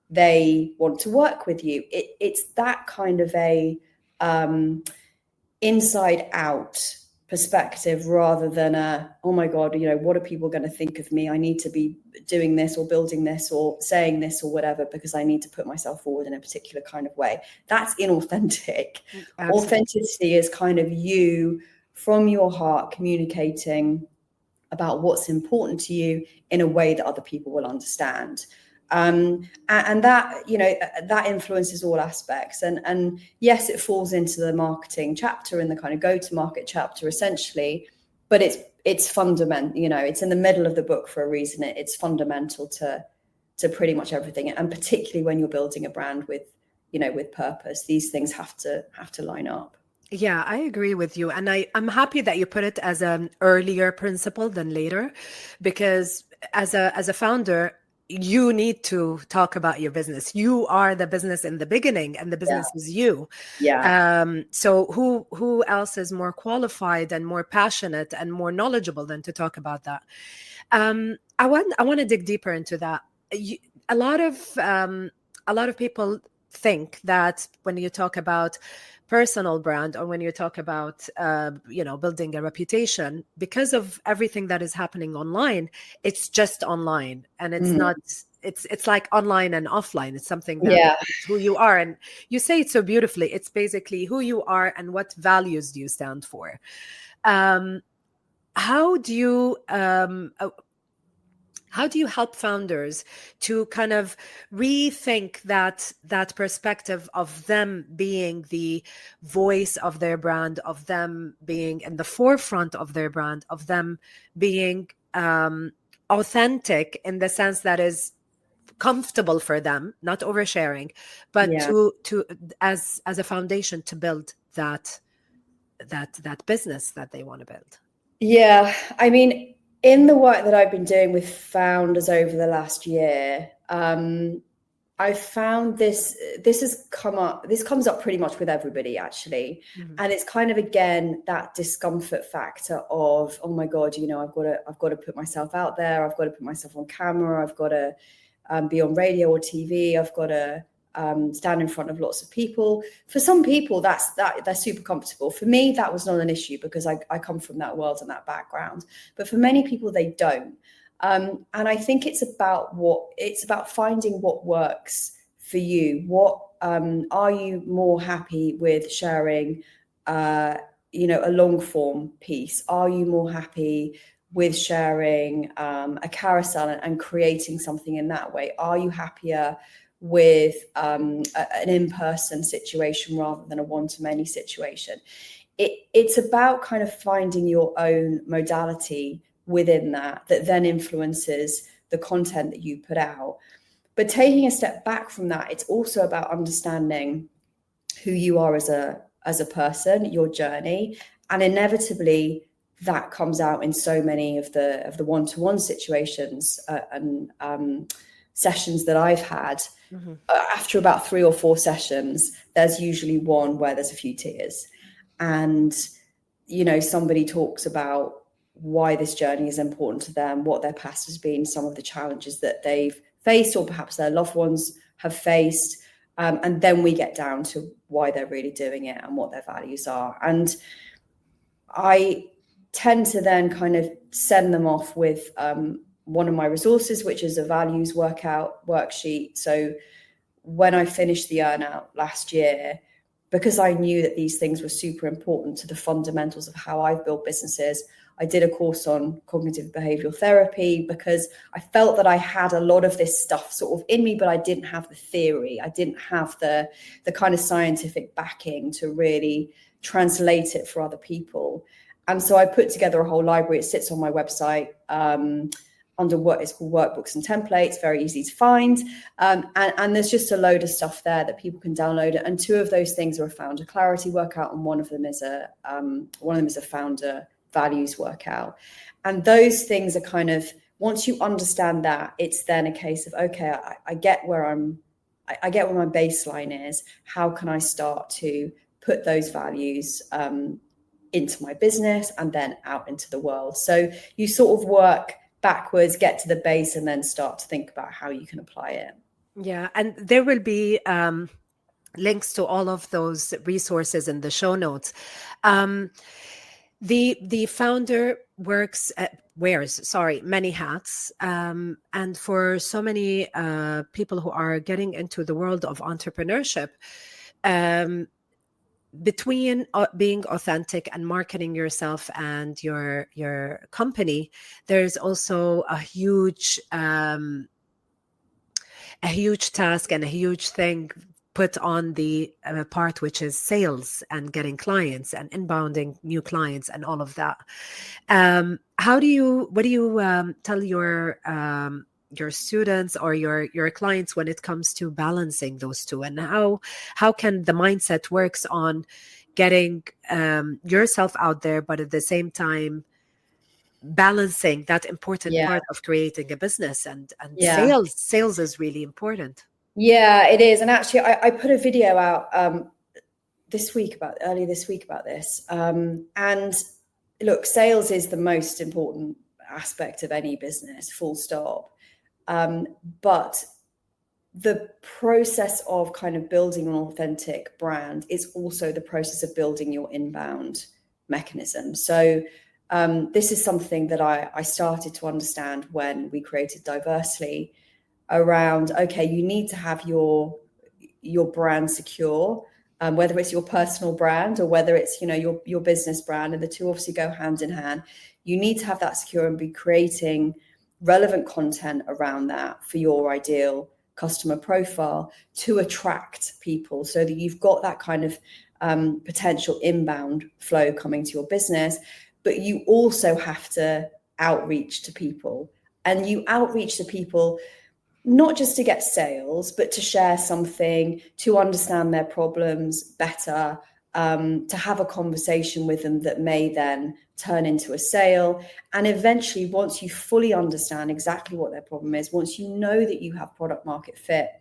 they want to work with you. It's that kind of a inside out perspective, rather than oh my God, what are people going to think of me? I need to be doing this or building this or saying this or whatever because I need to put myself forward in a particular kind of way. That's inauthentic. Absolutely. Authenticity is kind of you from your heart communicating about what's important to you in a way that other people will understand. And that, that influences all aspects. And yes, it falls into the marketing chapter and the kind of go-to-market chapter essentially, but it's fundamental. It's in the middle of the book for a reason. It's fundamental to pretty much everything, and particularly when you're building a brand with purpose, these things have to line up. Yeah, I agree with you. And I'm happy that you put it as an earlier principle than later, because as a founder, you need to talk about your business. You are the business in the beginning, and the business is you. So who else is more qualified and more passionate and more knowledgeable than to talk about that? I want to dig deeper into that. A lot of people think that when you talk about personal brand, or when you talk about building a reputation, because of everything that is happening online, it's just online, and it's not, it's like online and offline. It's something that it's who you are, and you say it so beautifully. It's basically who you are and what values do you stand for. How do you help founders to kind of rethink that perspective of them being the voice of their brand, of them being in the forefront of their brand, of them being authentic in the sense that is comfortable for them, not oversharing, but to as a foundation to build that business that they want to build? Yeah, I mean, in the work that I've been doing with founders over the last year, I found this comes up pretty much with everybody, actually. And it's kind of, again, that discomfort factor of, oh my God, I've got to put myself out there. I've got to put myself on camera. I've got to be on radio or TV. I've got to stand in front of lots of people. For some people, they're super comfortable. For me, that was not an issue because I come from that world and that background. But for many people, they don't. And I think it's about finding what works for you. What are you more happy with sharing? A long form piece. Are you more happy with sharing a carousel and creating something in that way? Are you happier with an in-person situation rather than a one-to-many situation? It's about kind of finding your own modality within that then influences the content that you put out. But taking a step back from that, it's also about understanding who you are as a person, your journey, and inevitably that comes out in so many of the one-to-one situations and sessions that I've had. After about 3 or 4 sessions, there's usually one where there's a few tears, and somebody talks about why this journey is important to them, what their past has been, some of the challenges that they've faced or perhaps their loved ones have faced, and then we get down to why they're really doing it and what their values are. And I tend to then kind of send them off with one of my resources, which is a values worksheet. So when I finished the Earnout last year, because I knew that these things were super important to the fundamentals of how I've built businesses, I did a course on cognitive behavioral therapy because I felt that I had a lot of this stuff sort of in me, but I didn't have the theory. I didn't have the kind of scientific backing to really translate it for other people. And so I put together a whole library. It sits on my website under what is called workbooks and templates, very easy to find. And there's just a load of stuff there that people can download. And 2 of those things are a founder clarity workout, and one of them is a founder values workout. And those things are kind of, once you understand that, it's then a case of, okay, I get where I get where my baseline is. How can I start to put those values into my business and then out into the world? So you sort of work backwards, get to the base, and then start to think about how you can apply it. Yeah, and there will be links to all of those resources in the show notes. The founder wears many hats, and for so many people who are getting into the world of entrepreneurship, between being authentic and marketing yourself and your company, there's also a huge task and a huge thing put on the part, which is sales and getting clients and inbounding new clients and all of that. What do you tell your students or your clients when it comes to balancing those two, and how can the mindset works on getting yourself out there, but at the same time balancing that important part of creating a business, and sales is really important. Yeah, it is. And actually I put a video out earlier this week about this. And look, sales is the most important aspect of any business, full stop. But the process of kind of building an authentic brand is also the process of building your inbound mechanism. So this is something that I started to understand when we created Diversely around, okay, you need to have your brand secure, whether it's your personal brand or whether it's, you know, your business brand, and the two obviously go hand in hand. You need to have that secure and be creating relevant content around that for your ideal customer profile to attract people, so that you've got that kind of potential inbound flow coming to your business. But you also have to outreach to people, and you outreach to people not just to get sales, but to share something, to understand their problems better, to have a conversation with them that may then turn into a sale. And eventually, once you fully understand exactly what their problem is, once you know that you have product market fit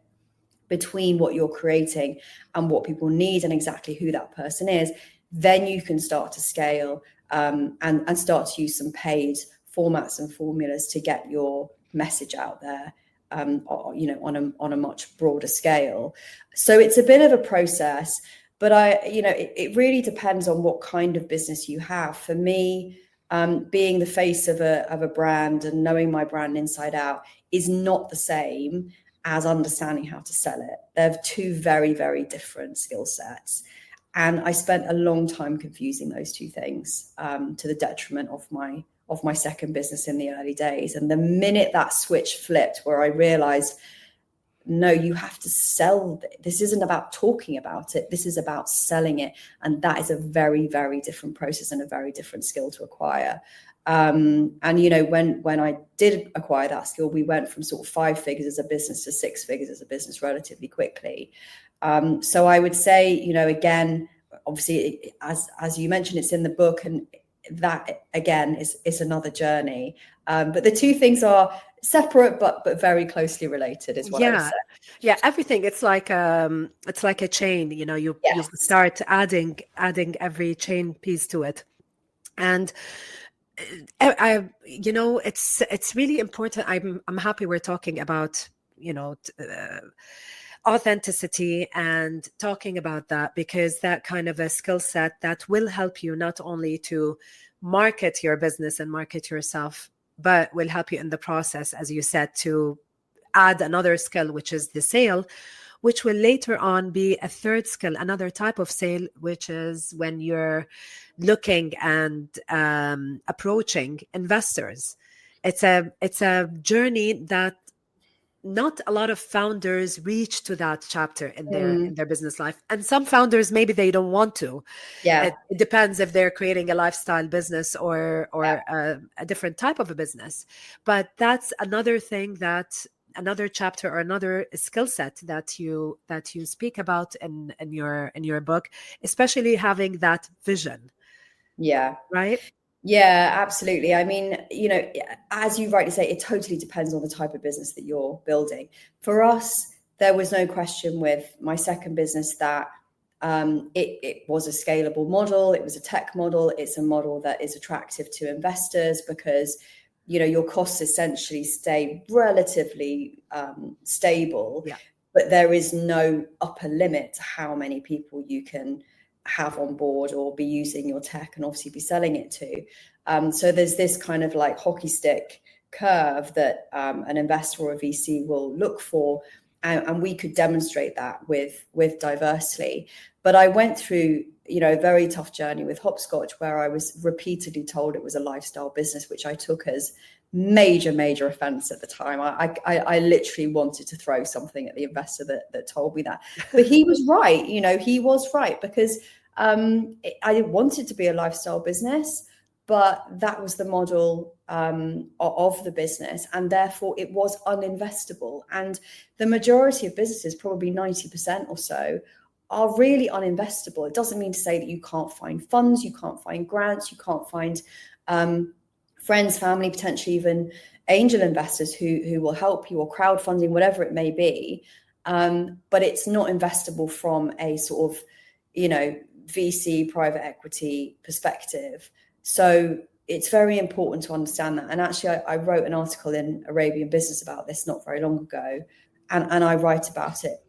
between what you're creating and what people need and exactly who that person is, then you can start to scale and start to use some paid formats and formulas to get your message out there, you know, on a much broader scale. So it's a bit of a process, but it really depends on what kind of business you have. For me, being the face of a brand and knowing my brand inside out is not the same as understanding how to sell it. They're two very, very different skill sets. And I spent a long time confusing those two things, to the detriment of my second business in the early days. And the minute that switch flipped, where I realized, no, you have to sell. This isn't about talking about it. This is about selling it. And that is a very, very different process and a very different skill to acquire. And, you know, when I did acquire that skill, we went from sort of 5 figures as a business to 6 figures as a business relatively quickly. So I would say, you know, again, obviously, as you mentioned, it's in the book, and that again is another journey. But the two things are separate but very closely related, is what I would say. Yeah, everything. It's like a chain, you know, you start adding every chain piece to it. And you know, it's really important. I'm happy we're talking about, you know, authenticity and talking about that, because that kind of a skill set that will help you not only to market your business and market yourself, but will help you in the process, as you said, to add another skill, which is the sale, which will later on be a third skill, another type of sale, which is when you're looking and approaching investors. It's a journey that not a lot of founders reach to that chapter in their business life. And some founders, maybe they don't want to. Yeah. It depends if they're creating a lifestyle business or a different type of a business. But that's another thing, that another chapter or another skill set that you speak about in your book, especially having that vision. Yeah. Right? Yeah, absolutely. I mean, you know, as you rightly say, it totally depends on the type of business that you're building. For us, there was no question with my second business that it was a scalable model. It was a tech model. It's a model that is attractive to investors because, you know, your costs essentially stay relatively stable, but there is no upper limit to how many people you can have on board or be using your tech and obviously be selling it to. So there's this kind of like hockey stick curve that an investor or a VC will look for. And we could demonstrate that with Diversely. But I went through, you know, a very tough journey with Hopscotch, where I was repeatedly told it was a lifestyle business, which I took as major offense at the time. I literally wanted to throw something at the investor that told me that. But he was right. You know, he was right, because I wanted to be a lifestyle business, but that was the model of the business, and therefore it was uninvestable. And the majority of businesses, probably 90% or so, are really uninvestable. It doesn't mean to say that you can't find funds, you can't find grants, you can't find friends, family, potentially even angel investors who will help you, or crowdfunding, whatever it may be. But it's not investable from a sort of, you know, VC private equity perspective. So it's very important to understand that. And actually, I wrote an article in Arabian Business about this not very long ago, And I write about it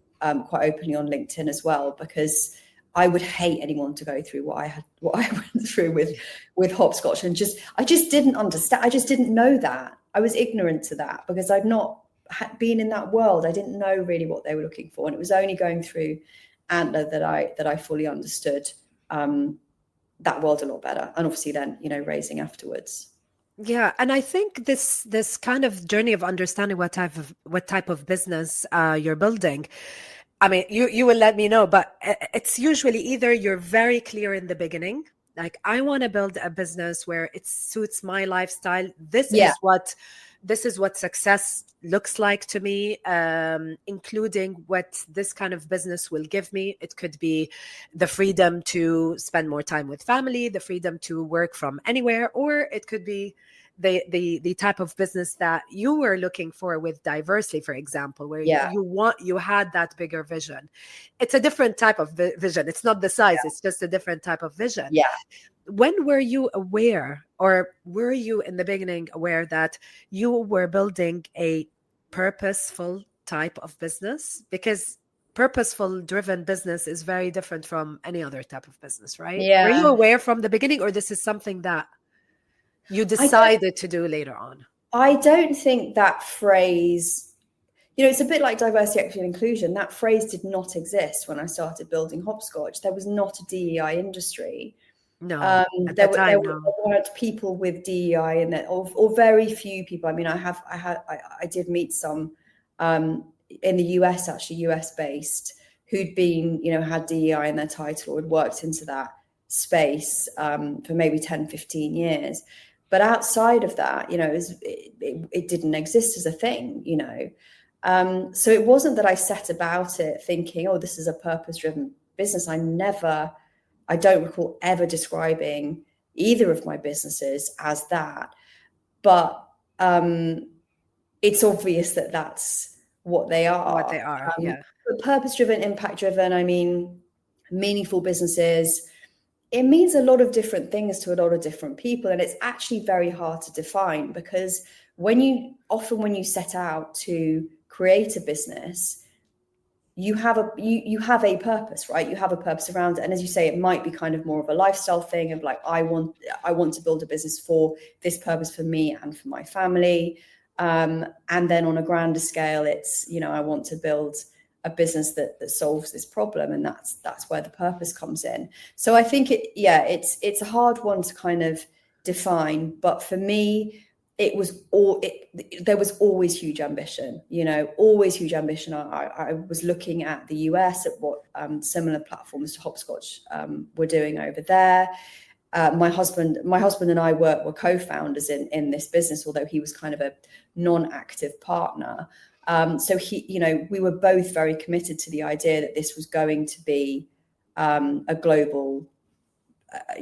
quite openly on LinkedIn as well, because I would hate anyone to go through what I went through with hopscotch, and I just didn't understand. I just didn't know that. I was ignorant to that because I'd not been in that world. I didn't know really what they were looking for, and it was only going through Antler that I fully understood that world a lot better. And obviously then, raising afterwards. Yeah, and I think this kind of journey of understanding what type of business you're building. I mean, you will let me know, but it's usually either you're very clear in the beginning, like I want to build a business where it suits my lifestyle. This is what success looks like to me, including what this kind of business will give me. It could be the freedom to spend more time with family, the freedom to work from anywhere, or it could be the type of business that you were looking for with Diversely, for example, where you had that bigger vision. It's a different type of vision. It's not the size, it's just a different type of vision. Yeah. When were you aware, or were you in the beginning aware that you were building a purposeful type of business? Because purposeful driven business is very different from any other type of business, right? Yeah. Were you aware from the beginning, or this is something that you decided to do later on? I don't think that phrase, it's a bit like diversity, equity, and inclusion. That phrase did not exist when I started building Hopscotch. There was not a DEI industry. No, there weren't people with DEI in there, or very few people. I mean, I did meet some in the US, actually US based, who'd been, had DEI in their title or had worked into that space for maybe 10, 15 years. But outside of that, it didn't exist as a thing, So it wasn't that I set about it thinking, oh, this is a purpose-driven business. I don't recall ever describing either of my businesses as that. But it's obvious that that's what they are. What they are, yeah. Purpose-driven, impact-driven, I mean, meaningful businesses, it means a lot of different things to a lot of different people. And it's actually very hard to define, because when you set out to create a business, you have a purpose, right? You have a purpose around it. And as you say, it might be kind of more of a lifestyle thing of like, I want to build a business for this purpose for me and for my family. And then on a grander scale, it's, I want to build a business that solves this problem, and that's where the purpose comes in. So I think it's a hard one to kind of define, but for me, there was always huge ambition, always huge ambition. I was looking at the US at what similar platforms to Hopscotch were doing over there. My husband and I were co-founders in this business, although he was kind of a non-active partner. So we were both very committed to the idea that this was going to be a global,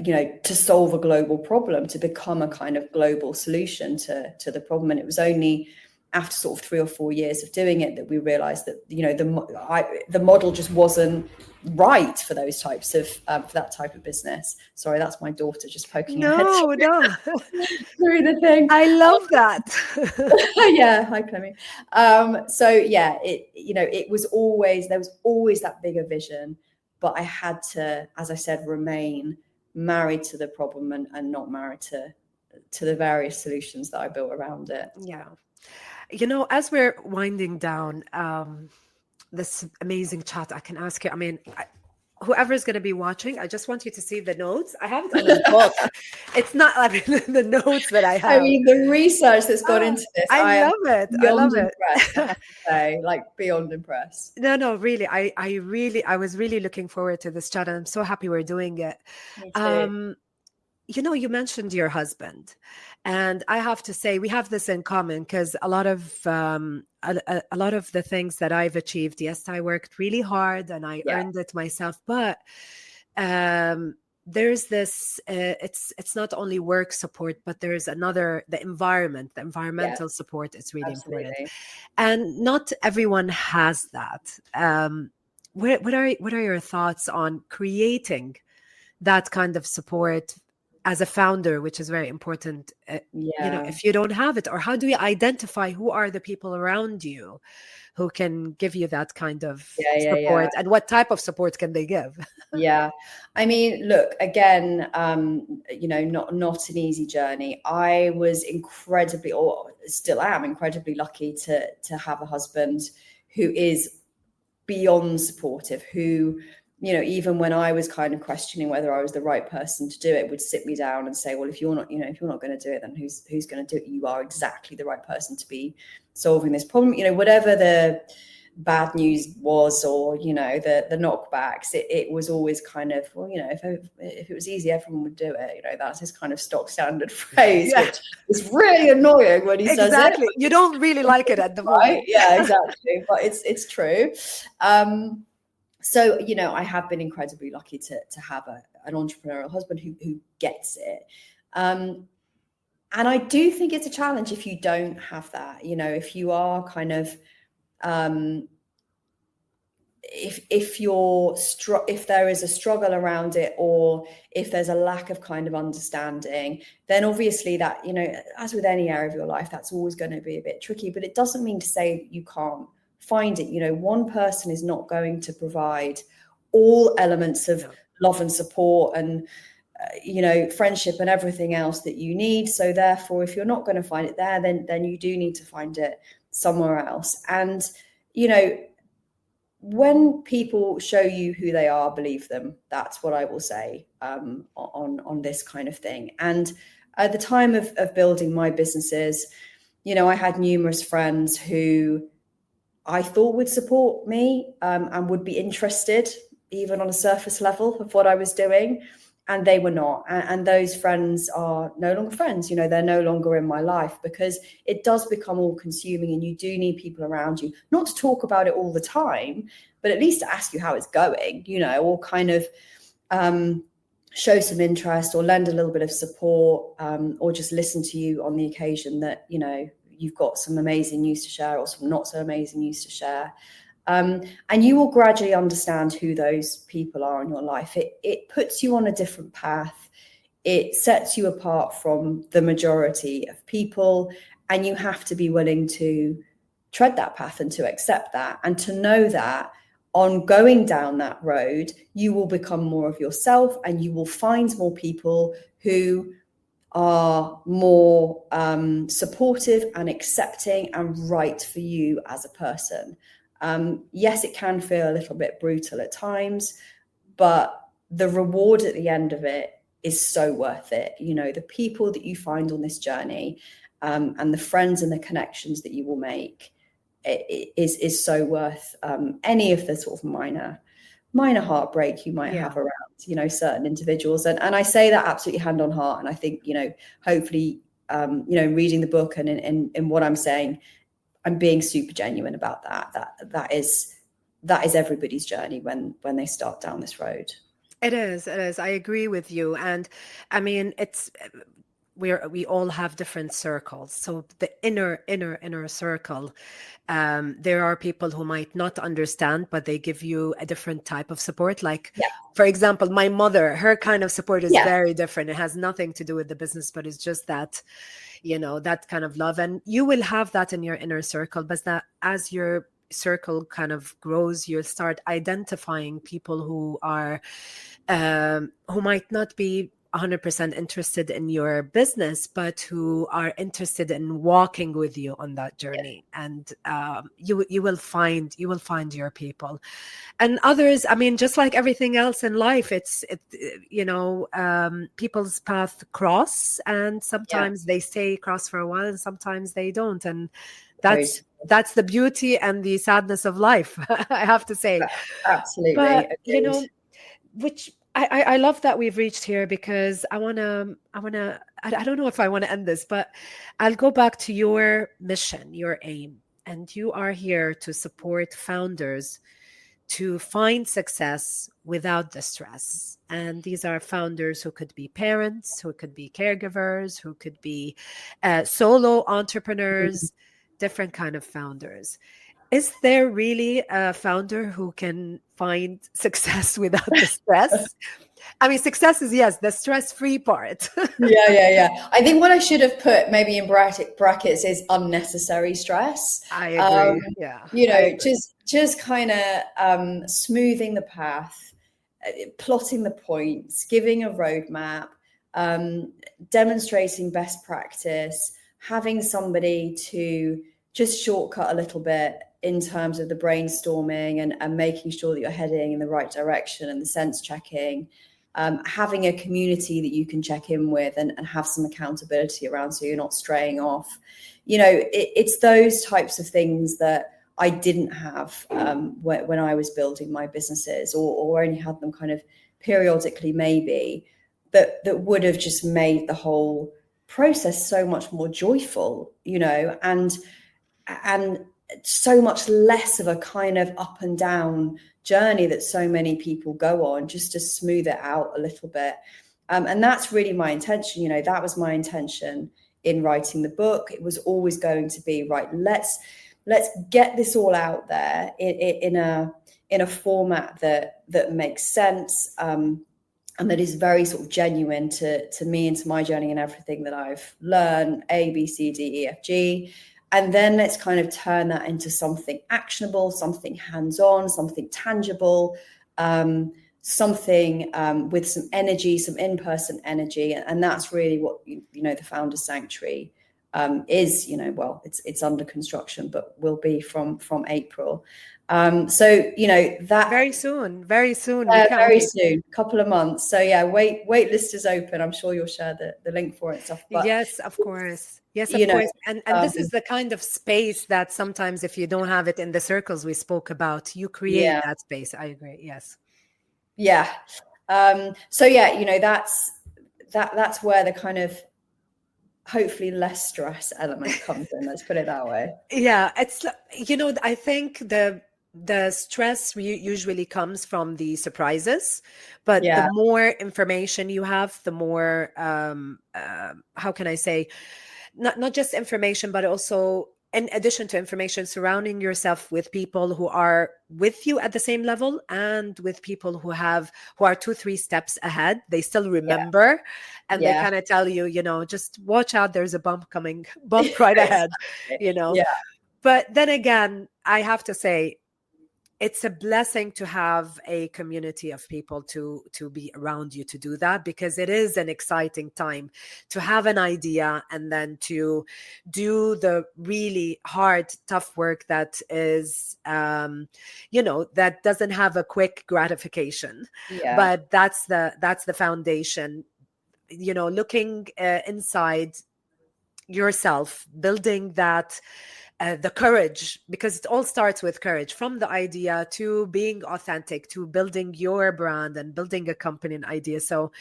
to solve a global problem, to become a kind of global solution to the problem. And it was only after sort of 3 or 4 years of doing it that we realized that, the model just wasn't right for those types of, for that type of business. Sorry, that's my daughter just poking her head through the thing. I love that. Yeah, hi Clemmy. So yeah, there was always that bigger vision, but I had to, as I said, remain married to the problem and not married to the various solutions that I built around it. Yeah. As we're winding down this amazing chat, I can ask you, I mean, whoever's going to be watching, I just want you to see the notes. I have it on a book. It's not, I mean, the notes that I have. I mean, the research that's gone into this. I love it. Impressed, I have to say, like beyond impressed. No, really. I was really looking forward to this chat, and I'm so happy we're doing it. Me too. You mentioned your husband, and I have to say we have this in common, because a lot of the things that I've achieved, yes, I worked really hard and I earned it myself, but there's this, it's not only work support, but there's the environmental support is really important. And not everyone has that. What are your thoughts on creating that kind of support as a founder, which is very important, if you don't have it, or how do you identify who are the people around you who can give you that kind of support, and what type of support can they give? Yeah. I mean, look, again, not an easy journey. I was incredibly, or still am incredibly lucky to have a husband who is beyond supportive, who, even when I was kind of questioning whether I was the right person to do it, would sit me down and say, well, if you're not going to do it, then who's going to do it? You are exactly the right person to be solving this problem. Whatever the bad news was, or the knockbacks, it was always kind of, well, if it was easy, everyone would do it. That's his kind of stock standard phrase, which is really annoying when he says it. You don't really like it at the right? moment. Yeah, exactly. But it's true. So, I have been incredibly lucky to have an entrepreneurial husband who gets it. And I do think it's a challenge if you don't have that, if you are kind of, if there is a struggle around it, or if there's a lack of kind of understanding, then obviously that, as with any area of your life, that's always going to be a bit tricky. But it doesn't mean to say you can't find it. One person is not going to provide all elements of love and support and friendship and everything else that you need. So therefore, if you're not going to find it there, then you do need to find it somewhere else. And when people show you who they are, believe them. That's what I will say on this kind of thing. And at the time of building my businesses, I had numerous friends who I thought would support me and would be interested, even on a surface level, of what I was doing. And they were not. And those friends are no longer friends. They're no longer in my life, because it does become all consuming, and you do need people around you, not to talk about it all the time, but at least to ask you how it's going, or kind of show some interest, or lend a little bit of support, or just listen to you on the occasion that, you've got some amazing news to share, or some not so amazing news to share. And you will gradually understand who those people are in your life. It puts you on a different path. It sets you apart from the majority of people, and you have to be willing to tread that path and to accept that, and to know that on going down that road, you will become more of yourself, and you will find more people who are more supportive and accepting and right for you as a person. Yes, it can feel a little bit brutal at times, but the reward at the end of it is so worth it. The people that you find on this journey, and the friends and the connections that you will make, is so worth any of the sort of minor heartbreak you might have around, certain individuals. And I say that absolutely hand on heart. And I think, hopefully, reading the book and in what I'm saying, I'm being super genuine about that is everybody's journey when they start down this road. It is. I agree with you. And I mean, we all have different circles. So the inner circle, there are people who might not understand, but they give you a different type of support. Like, for example, my mother, her kind of support is very different. It has nothing to do with the business, but it's just that, that kind of love. And you will have that in your inner circle, but that as your circle kind of grows, you'll start identifying people who are, who might not be 100% interested in your business, but who are interested in walking with you on that journey. And you will find your people. And others, I mean, just like everything else in life, people's paths cross, and sometimes they stay cross for a while, and sometimes they don't. And that's the beauty and the sadness of life, I have to say. Absolutely. But which I love that we've reached here, because I don't know if I want to end this, but I'll go back to your mission, your aim. And you are here to support founders to find success without the stress. And these are founders who could be parents, who could be caregivers, who could be solo entrepreneurs, different kind of founders. Is there really a founder who can find success without the stress? I mean, success is, yes, the stress-free part. Yeah. I think what I should have put maybe in brackets is unnecessary stress. I agree. Yeah, I agree. Just kind of smoothing the path, plotting the points, giving a roadmap, demonstrating best practice, having somebody to just shortcut a little bit in terms of the brainstorming and making sure that you're heading in the right direction and the sense checking. Having a community that you can check in with and have some accountability around so you're not straying off. It's those types of things that I didn't have when I was building my businesses, or only had them kind of periodically maybe, that would have just made the whole process so much more joyful, and so much less of a kind of up and down journey that so many people go on, just to smooth it out a little bit. And that's really my intention. That was my intention in writing the book. It was always going to be, right, let's get this all out there in a format that makes sense, and that is very sort of genuine to me and to my journey and everything that I've learned, A, B, C, D, E, F, G. And then let's kind of turn that into something actionable, something hands-on, something tangible, something with some energy, some in-person energy. And that's really what, the Founder Sanctuary is. Well, it's under construction, but will be from April. So, that Very soon. very soon, couple of months. So yeah, wait list is open. I'm sure you'll share the link for it and stuff. But yes, of course. Yes, of course. And this is the kind of space that sometimes, if you don't have it in the circles we spoke about, you create that space. I agree. Yes. Yeah. So yeah, that's where the kind of hopefully less stress element comes in. Let's put it that way. Yeah, it's I think the stress usually comes from the surprises, but the more information you have, the more how can I say, not just information, but also, in addition to information, surrounding yourself with people who are with you at the same level, and with people who are 2-3 steps ahead. They still remember, and they kind of tell you, just watch out, there's a bump right ahead, Yeah. But then again, I have to say, it's a blessing to have a community of people to be around you to do that, because it is an exciting time to have an idea and then to do the really hard, tough work that is, that doesn't have a quick gratification. Yeah. But that's the foundation, looking inside yourself, building that the courage, because it all starts with courage, from the idea to being authentic, to building your brand and building a company and idea. So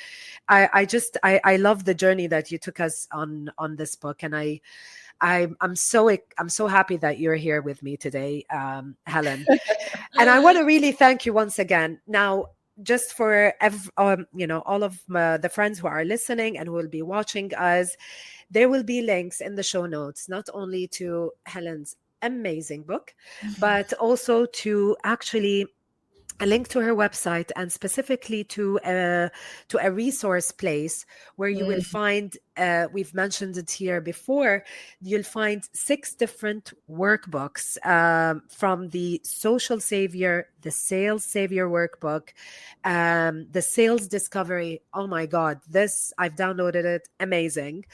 I love the journey that you took us on this book, and I'm so happy that you're here with me today, Helen. And I want to really thank you once again. Now, just for all of the friends who are listening and who will be watching us, there will be links in the show notes, not only to Helen's amazing book, but also to actually a link to her website, and specifically to a resource place where you will find, we've mentioned it here before, you'll find 6 different workbooks, from the Social Savior, the Sales Savior workbook, the Sales Discovery. Oh my God, this, I've downloaded it, amazing.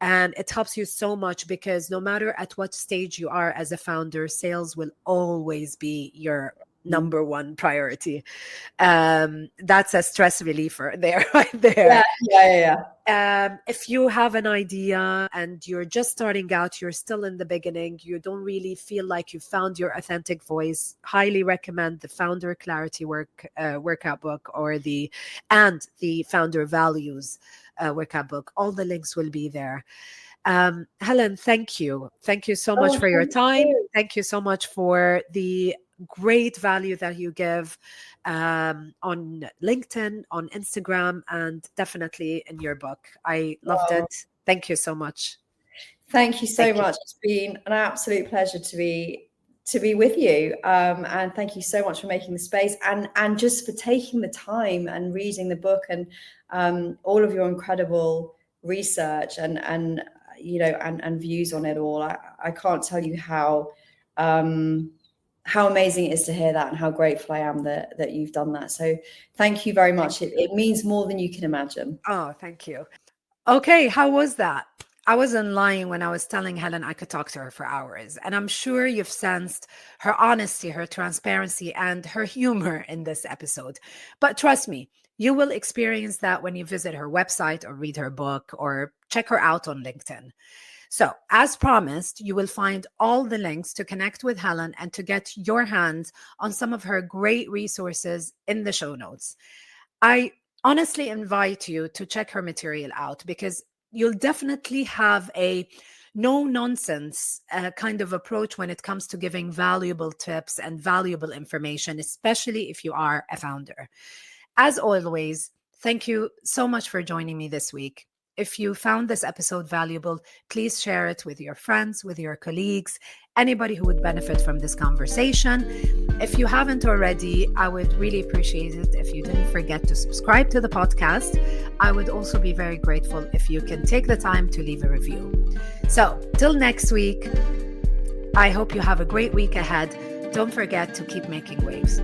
And it helps you so much, because no matter at what stage you are as a founder, sales will always be your number one priority. That's a stress reliever there, right there. Yeah. If you have an idea and you're just starting out, you're still in the beginning, you don't really feel like you found your authentic voice, highly recommend the Founder Clarity workout book, or the Founder Values workout book. All the links will be there. Helen, thank you so much for your time. Thank you so much for the great value that you give on LinkedIn, on Instagram, and definitely in your book. I loved it. Thank you so much. Thank you so much. It's been an absolute pleasure to be to be with you. And thank you so much for making the space and just for taking the time and reading the book and all of your incredible research and views on it all. I can't tell you how amazing it is to hear that and how grateful I am that you've done that. So thank you very much. It means more than you can imagine. Oh, thank you. Okay, how was that? I wasn't lying when I was telling Helen I could talk to her for hours. And I'm sure you've sensed her honesty, her transparency, and her humor in this episode. But trust me, you will experience that when you visit her website or read her book or check her out on LinkedIn. So, as promised, you will find all the links to connect with Helen and to get your hands on some of her great resources in the show notes. I honestly invite you to check her material out because you'll definitely have a no-nonsense kind of approach when it comes to giving valuable tips and valuable information, especially if you are a founder. As always, thank you so much for joining me this week. If you found this episode valuable, please share it with your friends, with your colleagues, anybody who would benefit from this conversation. If you haven't already, I would really appreciate it if you didn't forget to subscribe to the podcast. I would also be very grateful if you can take the time to leave a review. So, till next week, I hope you have a great week ahead. Don't forget to keep making waves.